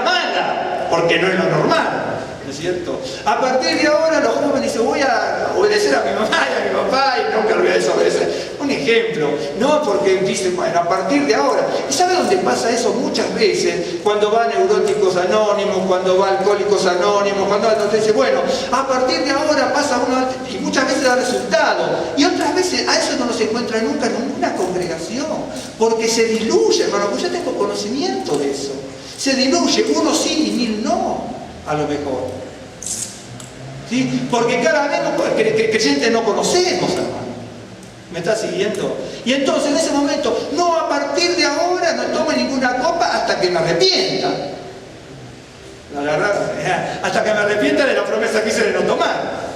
mala, porque no es lo normal. ¿No es cierto? A partir de ahora los jóvenes dicen, voy a obedecer a mi mamá y a mi papá y nunca voy a desobedecer. Un ejemplo, no porque dicen, bueno, a partir de ahora. ¿Y sabe dónde pasa eso muchas veces? Cuando va Neuróticos Anónimos, cuando va Alcohólicos Anónimos, cuando dice, bueno, a partir de ahora pasa uno, y muchas veces da resultado. Y otras veces a eso no nos encuentra nunca en ninguna congregación, porque se diluye, hermano, pues yo tengo conocimiento de eso. Se diluye, uno sí y mil no. A lo mejor. ¿Sí? Porque cada vez creyentes no conocemos, hermano. ¿Me está siguiendo? Y entonces en ese momento, no, a partir de ahora no tome ninguna copa hasta que me arrepienta. ¿La agarraron? Hasta que me arrepienta de la promesa que hice de no tomar.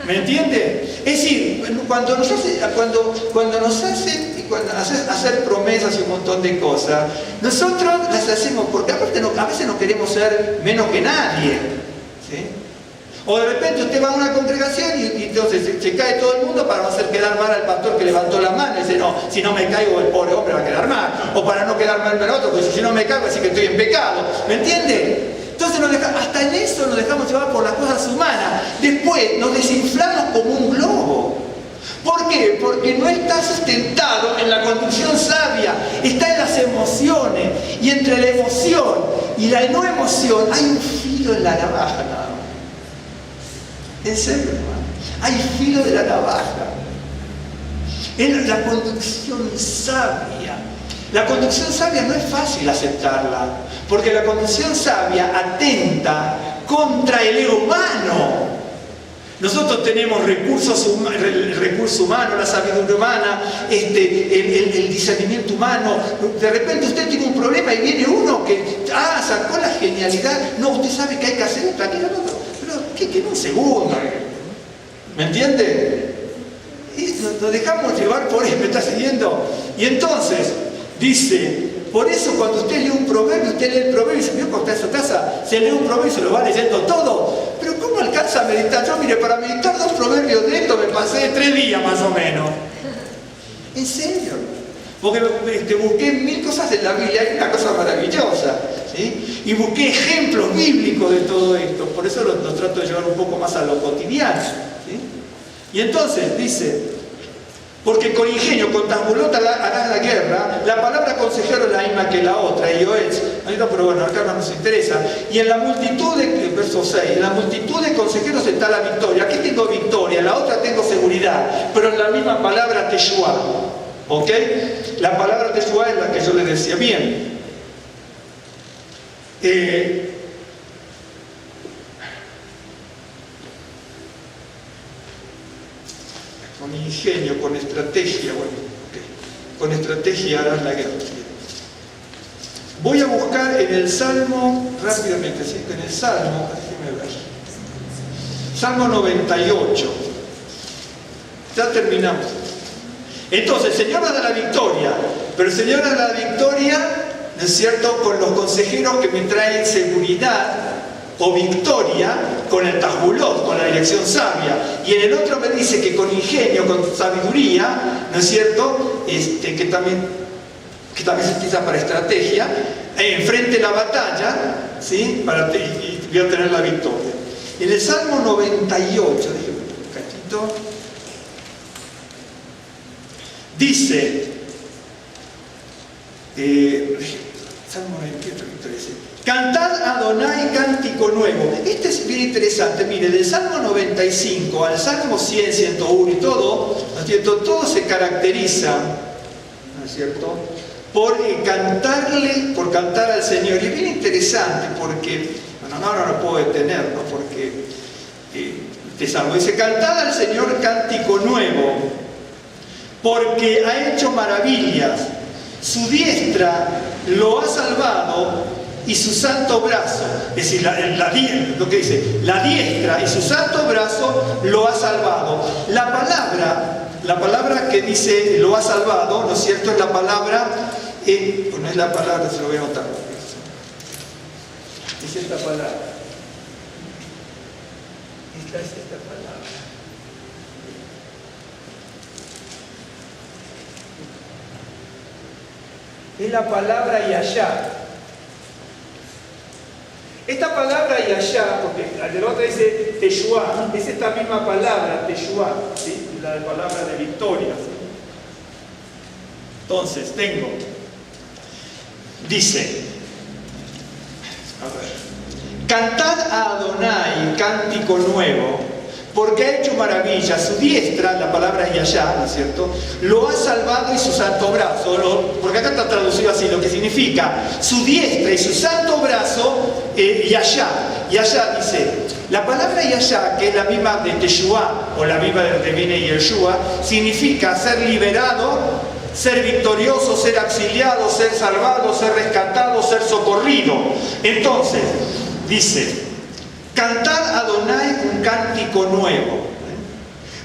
¿Me entiende? Es decir, cuando nos hacen hacer promesas y un montón de cosas, nosotros las hacemos porque aparte a veces no queremos ser menos que nadie, ¿sí? O de repente usted va a una congregación y entonces se cae todo el mundo para no hacer quedar mal al pastor que levantó la mano y dice, no, si no me caigo el pobre hombre va a quedar mal, o para no quedar mal el otro, porque si no me caigo así que estoy en pecado, ¿me entiende? Entonces hasta en eso nos dejamos llevar por las cosas humanas. Después nos desinflamos como un globo. ¿Por qué? Porque no está sustentado en la conducción sabia, está en las emociones. Y entre la emoción y la no emoción hay un filo en la navaja, nada más. En serio, hermano. Hay filo de la navaja. En la conducción sabia. La conducción sabia no es fácil aceptarla, porque la conducción sabia atenta contra el ego humano. Nosotros tenemos el recurso humano, la sabiduría humana, el discernimiento humano. De repente usted tiene un problema y viene uno que sacó la genialidad. No, usted sabe que hay que hacer esto, aquello, pero que en un segundo. ¿Me entiende? Y nos dejamos llevar por eso, ¿me está siguiendo? Y entonces dice, Por eso cuando usted lee un proverbio, usted lee el proverbio y se vio cuando está en su casa, se lee un proverbio y se lo va leyendo todo. Pero ¿cómo alcanza a meditar? Yo, mire, para meditar 2 proverbios de esto me pasé 3 días más o menos. ¿En serio? Porque busqué 1000 cosas en la Biblia, hay una cosa maravillosa, ¿sí? Y busqué ejemplos bíblicos de todo esto, por eso lo trato de llevar un poco más a lo cotidiano, ¿sí? Y entonces dice, porque con ingenio, con tambulota harás la guerra, la palabra consejero es la misma que la otra, Yoetz, pero bueno, acá no nos interesa. Y en la multitud de, verso 6, en la multitud de consejeros está la victoria. Aquí tengo victoria, en la otra tengo seguridad, pero en la misma palabra Teshua, ¿ok? La palabra Teshua es la que yo les decía. Bien. Con ingenio, con estrategia, bueno, okay. Con estrategia harás la guerra. Voy a buscar en el Salmo, rápidamente, ¿sí? En el Salmo, déjenme ver. Salmo 98. Ya terminamos. Entonces, el Señor nos da la victoria, pero el Señor nos da la victoria, ¿no es cierto?, con los consejeros que me traen seguridad o victoria con el tajulot, con la dirección sabia. Y en el otro me dice que con ingenio, con sabiduría, ¿no es cierto?, que también se utiliza para estrategia, enfrente la batalla, ¿sí?, y voy a tener la victoria. En el Salmo 98, déjeme un cachito, dice, Salmo 98, dice, cantad a Adonai cántico nuevo. Este es bien interesante. Mire, del Salmo 95 al Salmo 100, 101 y todo, ¿no es cierto?, todo se caracteriza, ¿no es cierto?, por cantar al Señor. Y es bien interesante porque, bueno, no lo puedo detener, ¿no?, porque este Salmo dice, cantad al Señor cántico nuevo, porque ha hecho maravillas, su diestra lo ha salvado y su santo brazo, es decir, lo que dice, la diestra y su santo brazo lo ha salvado. La palabra que dice lo ha salvado, ¿no es cierto?, es la palabra, no es la palabra, se lo voy a anotar. Es esta palabra. Esta es esta palabra. Es la palabra Yashá. Esta palabra Yashá, porque de la otra dice Teshua, es esta misma palabra, Teshua, ¿sí?, la palabra de victoria, ¿sí? Entonces, dice, a ver, cantad a Adonai cántico nuevo, porque ha hecho maravillas, su diestra, la palabra Yashá, ¿no es cierto?, lo ha salvado y su santo brazo, porque acá está traducido así, lo que significa su diestra y su santo brazo, Yashá. Yashá dice, la palabra Yashá, que es la misma de Teshua, o la misma de viene Yeshua, significa ser liberado, ser victorioso, ser auxiliado, ser salvado, ser rescatado, ser socorrido. Entonces, dice, cantad a Adonai un cántico nuevo,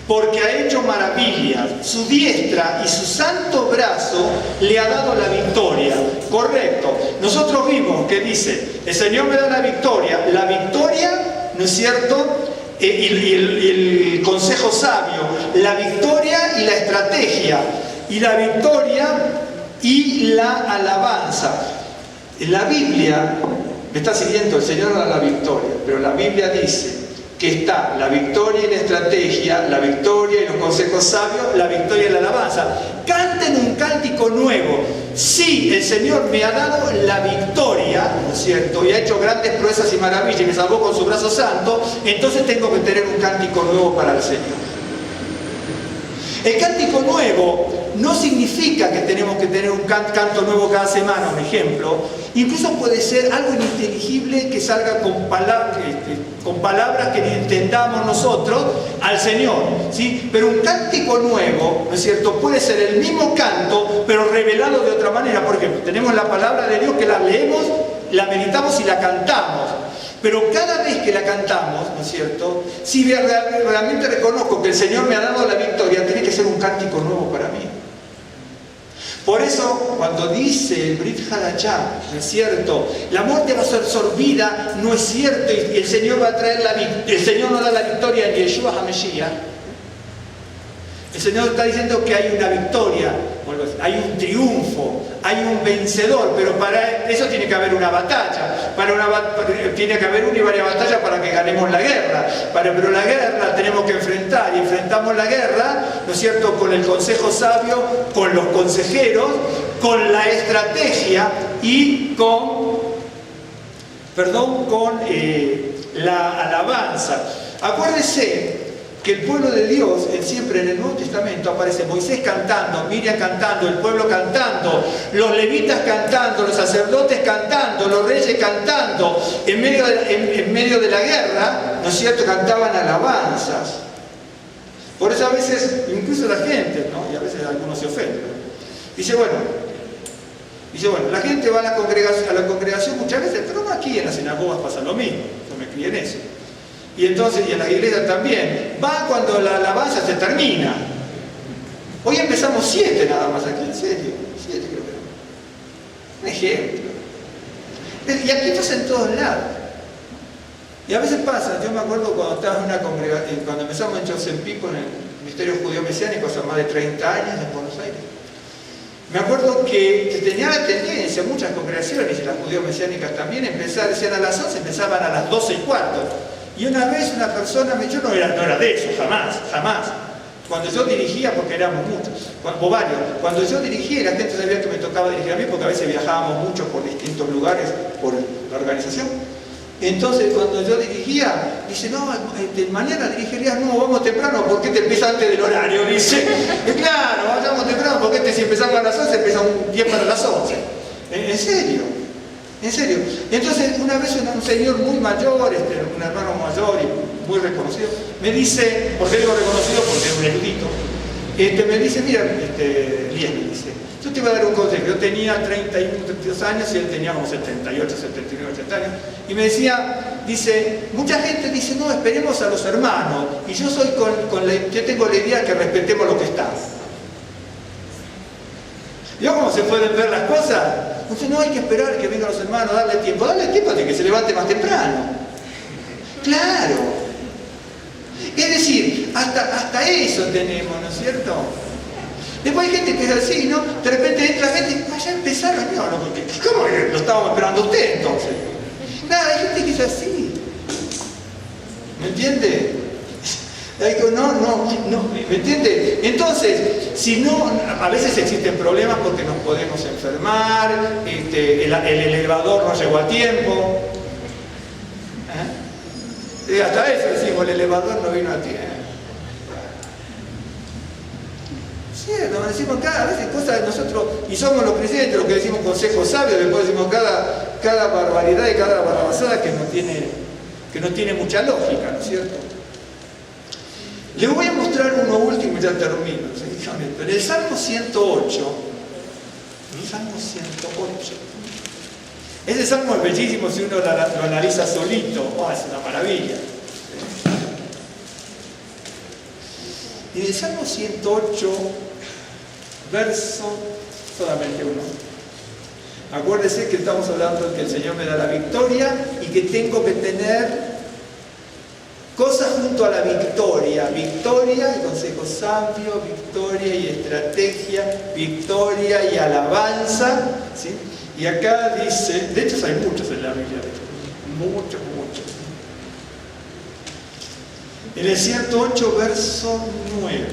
porque ha hecho maravillas, su diestra y su santo brazo le ha dado la victoria. Correcto. Nosotros vimos que dice, el Señor me da la victoria, ¿no es cierto?, y el consejo sabio, la victoria y la estrategia, y la victoria y la alabanza. En la Biblia, me está siguiendo, el Señor da la victoria, pero la Biblia dice que está la victoria y la estrategia, la victoria y los consejos sabios, la victoria y la alabanza. Canten un cántico nuevo. Sí, el Señor me ha dado la victoria, ¿no es cierto?, y ha hecho grandes proezas y maravillas y me salvó con su brazo santo, entonces tengo que tener un cántico nuevo para el Señor. El cántico nuevo no significa que tenemos que tener un canto nuevo cada semana, un ejemplo. Incluso puede ser algo ininteligible que salga con palabras que entendamos nosotros al Señor, ¿sí? Pero un cántico nuevo, ¿no es cierto?, puede ser el mismo canto, pero revelado de otra manera. Por ejemplo, tenemos la palabra de Dios que la leemos, la meditamos y la cantamos. Pero cada vez que la cantamos, ¿no es cierto?, si realmente reconozco que el Señor me ha dado la victoria, tiene que ser un cántico nuevo para mí. Por eso, cuando dice el Brit Hadashah, ¿no es cierto? La muerte va a ser absorbida, no es cierto, y el Señor va a traer el Señor nos da la victoria en Yeshua HaMashiach. El Señor está diciendo que hay una victoria, hay un triunfo, hay un vencedor, pero para eso tiene que haber una batalla. Tiene que haber una y varias batallas para que ganemos la guerra. Pero la guerra la tenemos que enfrentar, y enfrentamos la guerra, ¿no es cierto?, con el consejo sabio, con los consejeros, con la estrategia y con la alabanza. Acuérdese que el pueblo de Dios, siempre en el Nuevo Testamento aparece Moisés cantando, Miriam cantando, el pueblo cantando, los levitas cantando, los sacerdotes cantando, los reyes cantando, en medio de la guerra, ¿no es cierto?, cantaban alabanzas. Por eso a veces, incluso la gente, ¿no?, y a veces algunos se ofenden, dice, bueno, la gente va a la congregación muchas veces, pero no aquí en las sinagogas pasa lo mismo, yo me crié en eso. Y entonces, y en la iglesia también, va cuando la alabanza se termina. Hoy empezamos 7 nada más aquí, en serio, 7 creo que no. Un ejemplo. Y aquí pasa en todos lados. Y a veces pasa, yo me acuerdo cuando estaba en una congregación, cuando empezamos en Chosenpico, en el Ministerio Judío Mesiánico, hace más de 30 años en Buenos Aires. Me acuerdo que tenía la tendencia, muchas congregaciones, y las judíos mesiánicas también, decían a las 11, empezaban a las 12:15. Y una vez una persona, yo no era de eso, jamás. Cuando yo dirigía, porque éramos muchos, o varios, cuando yo dirigía, la gente sabía que me tocaba dirigir a mí, porque a veces viajábamos mucho por distintos lugares, por la organización. Entonces, cuando yo dirigía, dice, no, mañana dirigirías, no, vamos temprano, ¿por qué te empieza antes del horario? Dice, claro, vayamos temprano, porque si empezamos a las 11, empieza un 10 para las 11. ¿En serio? En serio. Entonces, una vez un señor muy mayor, un hermano mayor y muy reconocido, me dice, ¿por qué digo reconocido? Porque es un erudito. Me dice, mira, Elías, me dice, yo te voy a dar un consejo. Yo tenía 31, 32 años y él tenía como 78, 79, 80 años. Y me decía, dice, mucha gente dice, no, esperemos a los hermanos. Y yo yo tengo la idea que respetemos lo que está. ¿Vio cómo se pueden ver las cosas? Entonces no hay que esperar que vengan los hermanos, darle tiempo de que se levante más temprano. Claro. Es decir, hasta eso tenemos, ¿no es cierto? Después hay gente que es así, ¿no? De repente entra gente y ya empezaron, no, porque ¿cómo lo estábamos esperando usted entonces? Nada, hay gente que es así. ¿Me entiende? No, ¿me entiende? Entonces, si no, a veces existen problemas porque nos podemos enfermar, el elevador no llegó a tiempo. Y hasta eso decimos, el elevador no vino a tiempo. Cierto, decimos cada vez cosas de nosotros, y somos los creyentes los que decimos consejos sabios, después decimos cada barbaridad y cada barrabasada que no tiene mucha lógica, ¿no es cierto? Les voy a mostrar uno último y ya termino. En el Salmo 108, ese salmo es bellísimo si uno lo analiza solito, es una maravilla. En el Salmo 108, verso solamente uno. Acuérdese que estamos hablando de que el Señor me da la victoria y que tengo que tener cosas junto a la victoria y consejo sabio, victoria y estrategia, victoria y alabanza, ¿sí? Y acá dice, de hecho hay muchos en la Biblia, muchos. En el 108, verso 9.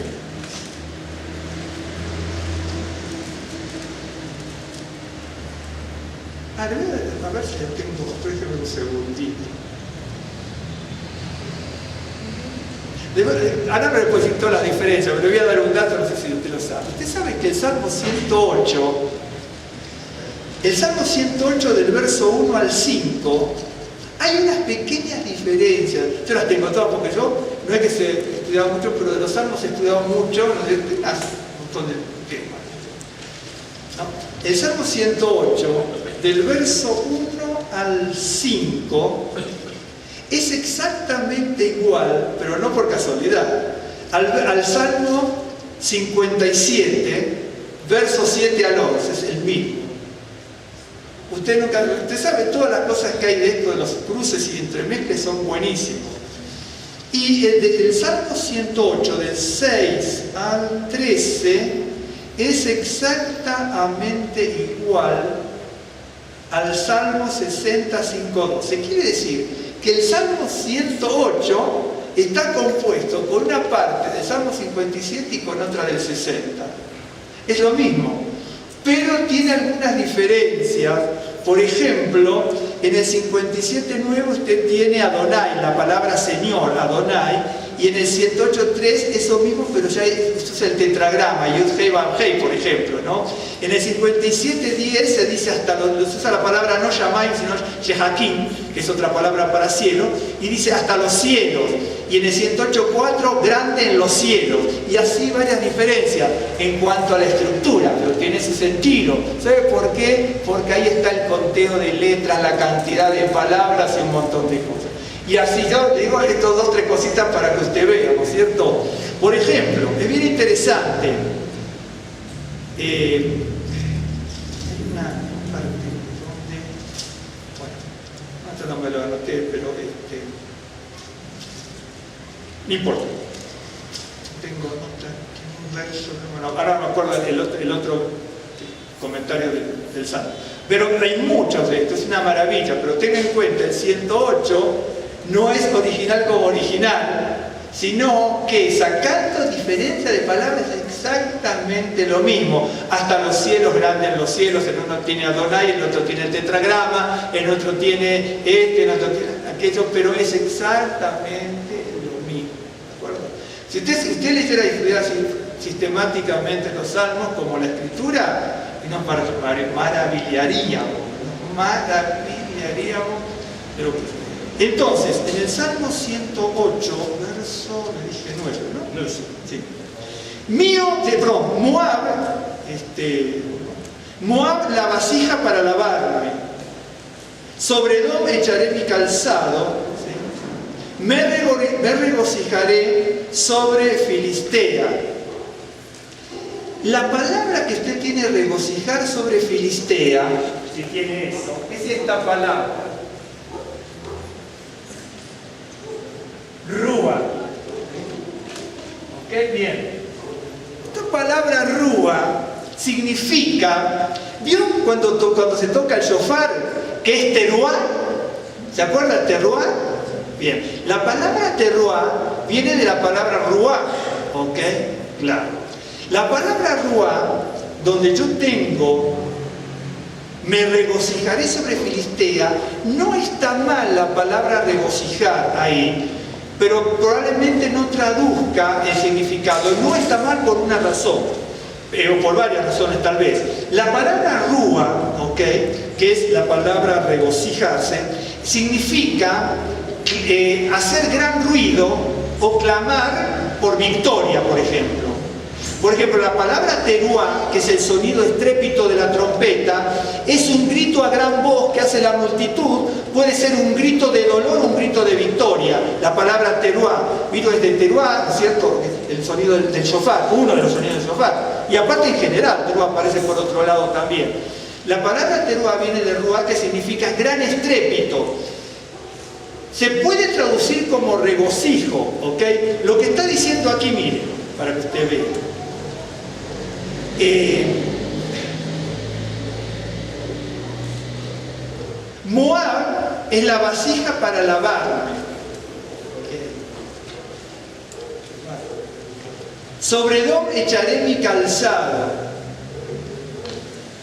A ver si lo tengo, déjeme un segundito. Ahora me puedo decir todas las diferencias, pero le voy a dar un dato, no sé si usted lo sabe. Usted sabe que el Salmo 108 del verso 1 al 5, hay unas pequeñas diferencias. Yo las tengo todas porque yo, no es que se estudiaba mucho, pero de los salmos he estudiado mucho, un montón de temas. ¿No? El Salmo 108, del verso 1 al 5, es exactamente igual, pero no por casualidad, al Salmo 57, versos 7 al 11, es el mismo. Usted sabe, todas las cosas que hay de esto, de los cruces y entremezcles, son buenísimos. Y el Salmo 108, del 6 al 13, es exactamente igual al Salmo 65:12. Quiere decir que el Salmo 108 está compuesto con una parte del Salmo 57 y con otra del 60. Es lo mismo, pero tiene algunas diferencias. Por ejemplo, en el 57:9 usted tiene Adonai, la palabra Señor, Adonai, y en el 108:3 eso mismo, pero ya esto es el tetragrama, Yud Hei Vav Hei, por ejemplo, ¿no? En el 57:10 se dice hasta donde se usa la palabra no Shamayim, sino Shehakim, que es otra palabra para cielo, y dice hasta los cielos. Y en el 108:4, grande en los cielos. Y así varias diferencias en cuanto a la estructura, pero tiene su sentido. ¿Sabe por qué? Porque ahí está el conteo de letras, la cantidad de palabras y un montón de cosas. Y así yo le digo estos 2 o 3 cositas para que usted vea, ¿no es cierto? Por ejemplo, es bien interesante. Hay una parte donde, bueno, esto no me lo anoté, pero no importa. Tengo un verso, bueno, ahora me acuerdo el otro comentario del Salmo. Pero hay muchos de estos, es una maravilla, pero tenga en cuenta, el 108 no es original como original, sino que sacando diferencia de palabras es exactamente lo mismo. Hasta los cielos, grandes en los cielos, en uno tiene Adonai, en otro tiene el tetragrama, en otro tiene en otro tiene aquello, pero es exactamente lo mismo. ¿De acuerdo? Si usted leyera y estudiara sistemáticamente los salmos como la escritura, nos maravillaríamos de lo que... Entonces, en el Salmo 108, verso, le dije 9, ¿no? 9, sí. Moab, la vasija para lavarme. Sobre Edom echaré mi calzado. ¿Sí? Me regocijaré sobre Filistea. La palabra que usted tiene regocijar sobre Filistea, si tiene eso, es esta palabra. Rúa. ¿Ok? Bien. Esta palabra rúa significa, ¿vieron cuando se toca el shofar, que es teruá? ¿Se acuerdan de teruá? Bien. La palabra teruá viene de la palabra ruá. ¿Ok? Claro. La palabra ruá, donde yo tengo, me regocijaré sobre Filistea, no está mal la palabra regocijar ahí, pero probablemente no traduzca el significado. No está mal por una razón, o por varias razones tal vez. La palabra rúa, ¿ok?, que es la palabra regocijarse, significa hacer gran ruido o clamar por victoria, por ejemplo. Por ejemplo, la palabra teruá, que es el sonido estrépito de la trompeta, es un grito a gran voz que hace la multitud. Puede ser un grito de dolor o un grito de victoria. La palabra teruá, vino desde teruá, ¿no es cierto?, el sonido del shofar, uno de los sonidos del shofar. Y aparte en general, teruá aparece por otro lado también. La palabra teruá viene de ruá, que significa gran estrépito. Se puede traducir como regocijo, ¿ok? Lo que está diciendo aquí, mire, para que usted vea. Moab es la vasija para lavarme. Sobre Edom echaré mi calzado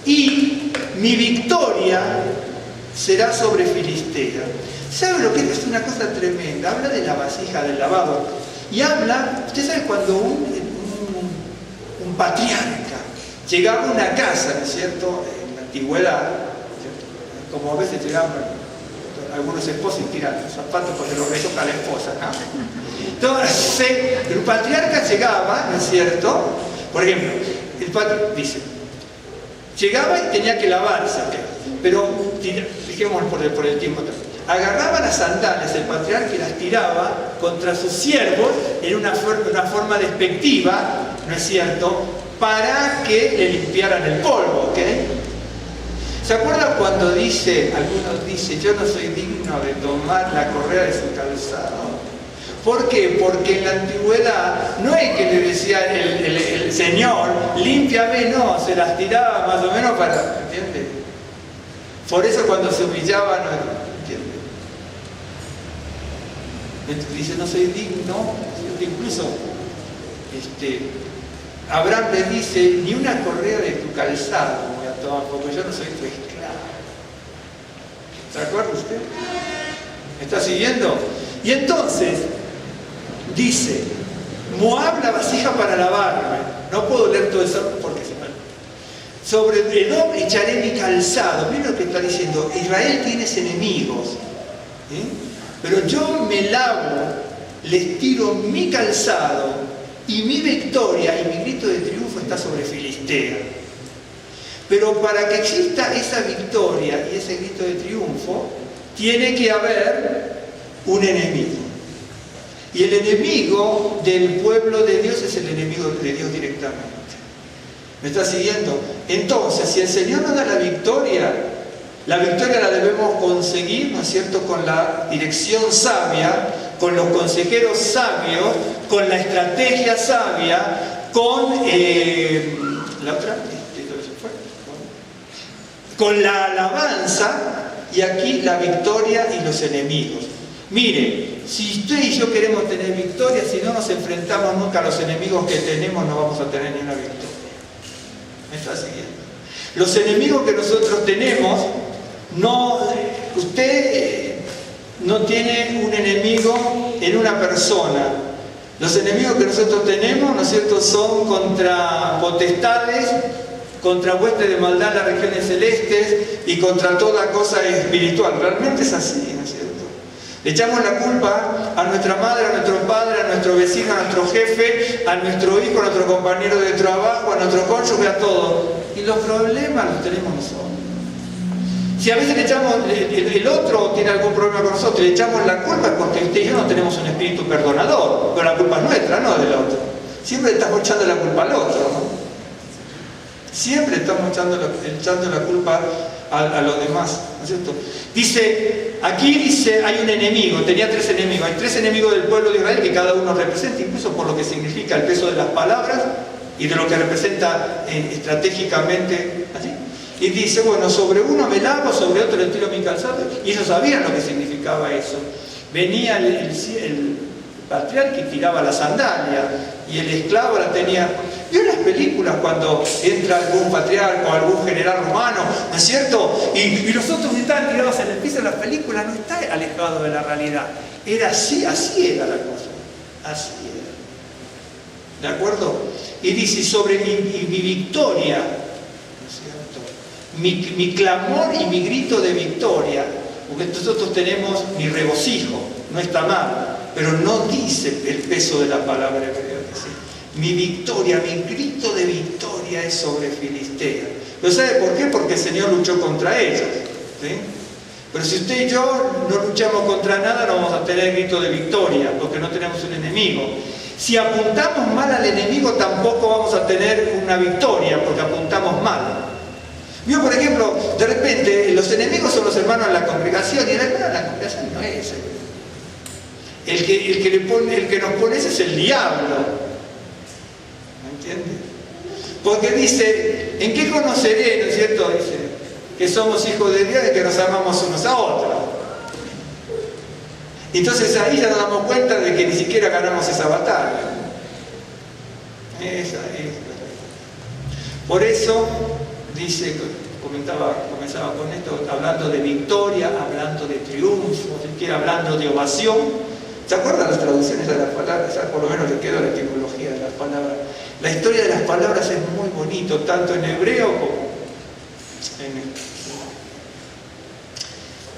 y mi victoria será sobre Filistea. ¿Sabe lo que es? Es una cosa tremenda. Habla de la vasija del lavado y habla, usted sabe, cuando un patriarca llegaba a una casa, ¿no es cierto?, en la antigüedad, ¿no?, como a veces llegaban algunos esposos y tiran los zapatos porque los retoca a la esposa, ¿no? Entonces, el patriarca llegaba, ¿no es cierto? Por ejemplo, el patriarca dice, llegaba y tenía que lavarse, pero dejémoslo por el tiempo también. Agarraba las sandalias el patriarca y las tiraba contra sus siervos en una forma despectiva, ¿no es cierto?, para que le limpiaran el polvo, ¿ok? ¿Se acuerdan cuando algunos dicen, yo no soy digno de tomar la correa de su calzado? ¿Por qué? Porque en la antigüedad no es que le decía el Señor, límpiame, no, se las tiraba más o menos para, ¿entiendes? Por eso cuando se humillaban, ¿entiendes? Dice, no soy digno, incluso Abraham le dice, ni una correa de tu calzado voy a tomar, porque yo no soy tu esclavo. ¿Se acuerda usted? ¿Me está siguiendo? Y entonces dice, Moab la vasija para lavarme. No puedo leer todo eso porque se me... Sobre Edom echaré mi calzado. Miren lo que está diciendo. Israel tienes enemigos, ¿sí? Pero yo me lavo, les tiro mi calzado y mi victoria y mi grito de triunfo está sobre Filistea. Pero para que exista esa victoria y ese grito de triunfo, tiene que haber un enemigo. Y el enemigo del pueblo de Dios es el enemigo de Dios directamente. ¿Me está siguiendo? Entonces, si el Señor nos da la victoria la debemos conseguir, ¿no es cierto?, con la dirección sabia, con los consejeros sabios, con la estrategia sabia, con con la alabanza, y aquí la victoria y los enemigos. Mire, si usted y yo queremos tener victoria, si no nos enfrentamos nunca a los enemigos que tenemos, no vamos a tener ni una victoria. ¿Me está siguiendo? Los enemigos que nosotros tenemos, usted no tiene un enemigo en una persona. Los enemigos que nosotros tenemos, ¿no es cierto?, son contra potestades, contra huestes de maldad en las regiones celestes y contra toda cosa espiritual. Realmente es así, ¿no es cierto? Le echamos la culpa a nuestra madre, a nuestro padre, a nuestro vecino, a nuestro jefe, a nuestro hijo, a nuestro compañero de trabajo, a nuestro cónyuge, a todo. Y los problemas los tenemos nosotros. Si a veces le echamos, el otro tiene algún problema con nosotros, le echamos la culpa, es porque usted y yo no tenemos un espíritu perdonador, pero la culpa es nuestra, no del otro. Siempre estamos echando la culpa al otro, ¿no? Siempre estamos echando la culpa a los demás, ¿no es cierto? Aquí dice, hay un enemigo, tenía 3 enemigos, hay 3 enemigos del pueblo de Israel que cada uno representa, incluso por lo que significa el peso de las palabras y de lo que representa estratégicamente, así. Y dice, bueno, sobre uno me lavo, sobre otro le tiro mi calzado, y ellos sabían lo que significaba eso. Venía el patriarca y tiraba la sandalia, y el esclavo la tenía. ¿Vio en las películas cuando entra algún patriarca o algún general romano, ¿no es cierto? Y los otros estaban tirados en el piso. En las películas no está alejado de la realidad. Era así era la cosa. Así era. ¿De acuerdo? Y dice, sobre mi victoria, ¿no es cierto?, mi clamor y mi grito de victoria, porque nosotros tenemos mi regocijo, no está mal, pero no dice el peso de la palabra hebrea. Mi victoria, mi grito de victoria es sobre Filistea. ¿Lo sabe por qué? Porque el Señor luchó contra ellos, ¿sí? Pero si usted y yo no luchamos contra nada, no vamos a tener grito de victoria, porque no tenemos un enemigo. Si apuntamos mal al enemigo, tampoco vamos a tener una victoria, porque apuntamos mal. Vio, por ejemplo, de repente, los enemigos son los hermanos de la congregación, y el hermano de la congregación no es el que nos pone ese es el diablo. ¿Entiende? Porque dice, ¿en qué conoceré, no es cierto?, dice, que somos hijos de Dios y que nos amamos unos a otros. Entonces ahí ya nos damos cuenta de que ni siquiera ganamos esa batalla. Por eso, dice, comenzaba con esto, hablando de victoria, hablando de triunfo, hablando de ovación. ¿Se acuerdan las traducciones de las palabras? Por lo menos le quedó la etimología de las palabras. La historia de las palabras es muy bonito, tanto en hebreo como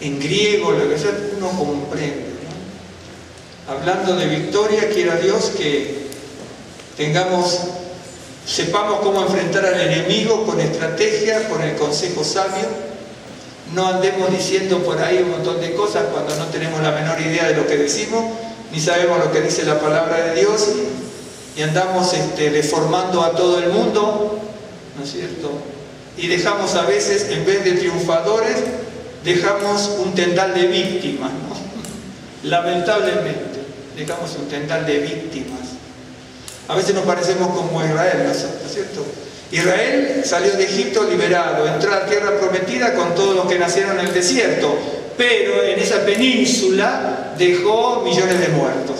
en griego, lo que sea, uno comprende, ¿no? Hablando de victoria, quiera Dios que sepamos cómo enfrentar al enemigo con estrategia, con el consejo sabio. No andemos diciendo por ahí un montón de cosas cuando no tenemos la menor idea de lo que decimos, ni sabemos lo que dice la palabra de Dios, y andamos reformando a todo el mundo, ¿no es cierto? Y dejamos a veces, en vez de triunfadores, dejamos un tendal de víctimas, ¿no? Lamentablemente, dejamos un tendal de víctimas. A veces nos parecemos como Israel, ¿no es cierto? Israel salió de Egipto liberado, entró a la tierra prometida con todos los que nacieron en el desierto, pero en esa península dejó millones de muertos.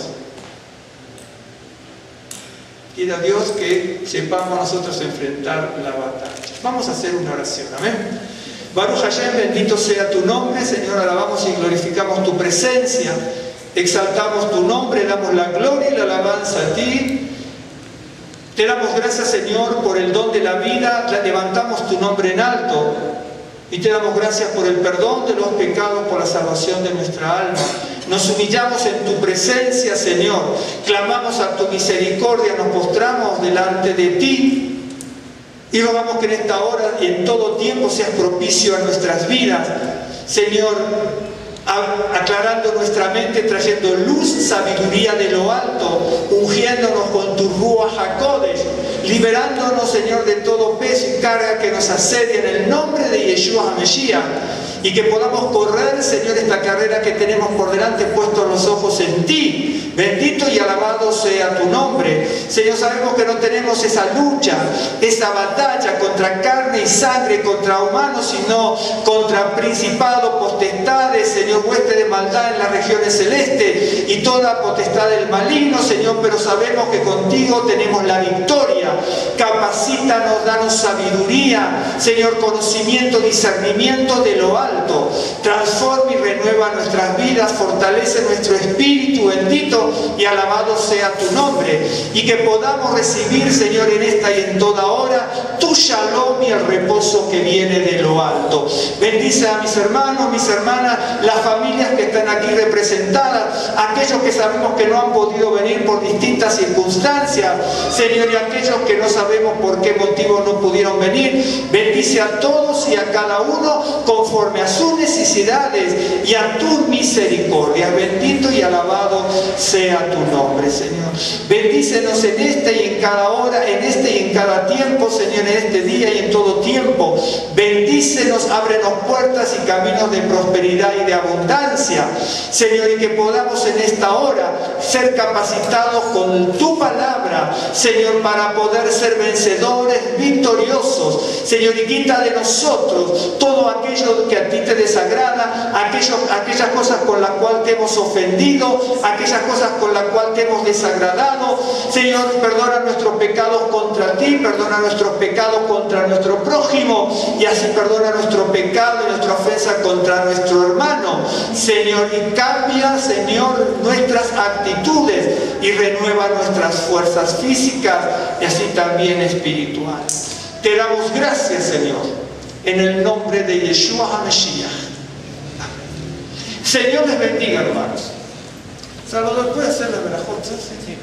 Quiera Dios que sepamos nosotros enfrentar la batalla. Vamos a hacer una oración, amén. Baruch Hashem, bendito sea tu nombre, Señor, alabamos y glorificamos tu presencia, exaltamos tu nombre, damos la gloria y la alabanza a ti. Te damos gracias, Señor, por el don de la vida, levantamos tu nombre en alto y te damos gracias por el perdón de los pecados, por la salvación de nuestra alma. Nos humillamos en tu presencia, Señor, clamamos a tu misericordia, nos postramos delante de ti y rogamos que en esta hora y en todo tiempo seas propicio a nuestras vidas, Señor, aclarando nuestra mente, trayendo luz, sabiduría de lo alto, ungiéndonos con tu Ruach HaKodesh, liberándonos, Señor, de todo peso y carga que nos asedia en el nombre de Yeshua HaMashiach, y que podamos correr, Señor, esta carrera que tenemos por delante, puestos los ojos en ti. Bendito y alabado sea tu nombre. Señor, sabemos que no tenemos esa lucha, esa batalla contra carne y sangre, contra humanos, sino contra principados, potestades, Señor, hueste de maldad en las regiones celestes y toda potestad del maligno, Señor, pero sabemos que contigo tenemos la victoria. Capacítanos, danos sabiduría, Señor, conocimiento, discernimiento de lo alto. Transforma y renueva nuestras vidas, fortalece nuestro espíritu, bendito y alabado sea tu nombre, y que podamos recibir, Señor, en esta y en toda hora tu shalom y el reposo que viene de lo alto. Bendice a mis hermanos, mis hermanas, las familias que están aquí representadas, aquellos que sabemos que no han podido venir por distintas circunstancias, Señor, y aquellos que no sabemos por qué motivo no pudieron venir. Bendice a todos y a cada uno conforme a sus necesidades y a tus misericordias. Bendito y alabado sea tu nombre, Señor. Bendícenos en este y en cada hora, en este y en cada tiempo, Señor, en este día y en todo tiempo. Bendícenos, ábrenos puertas y caminos de prosperidad y de abundancia, Señor, y que podamos en esta hora ser capacitados con tu palabra, Señor, para poder ser vencedores, victoriosos, Señor, y quita de nosotros todo aquello que a ti te desagrada, aquellas cosas con las cuales te hemos ofendido, aquellas cosas con las cuales te hemos desagradado. Señor, perdona nuestros pecados contra ti, perdona nuestros pecados contra nuestro prójimo, y así perdona nuestro pecado y nuestra ofensa contra nuestro hermano, Señor, y cambia, Señor, nuestras actitudes y renueva nuestras fuerzas físicas y así también espirituales. Te damos gracias, Señor, en el nombre de Yeshua HaMashiach. Señor les bendiga, hermanos. Salvador, ¿puede hacer la verajot? Sí.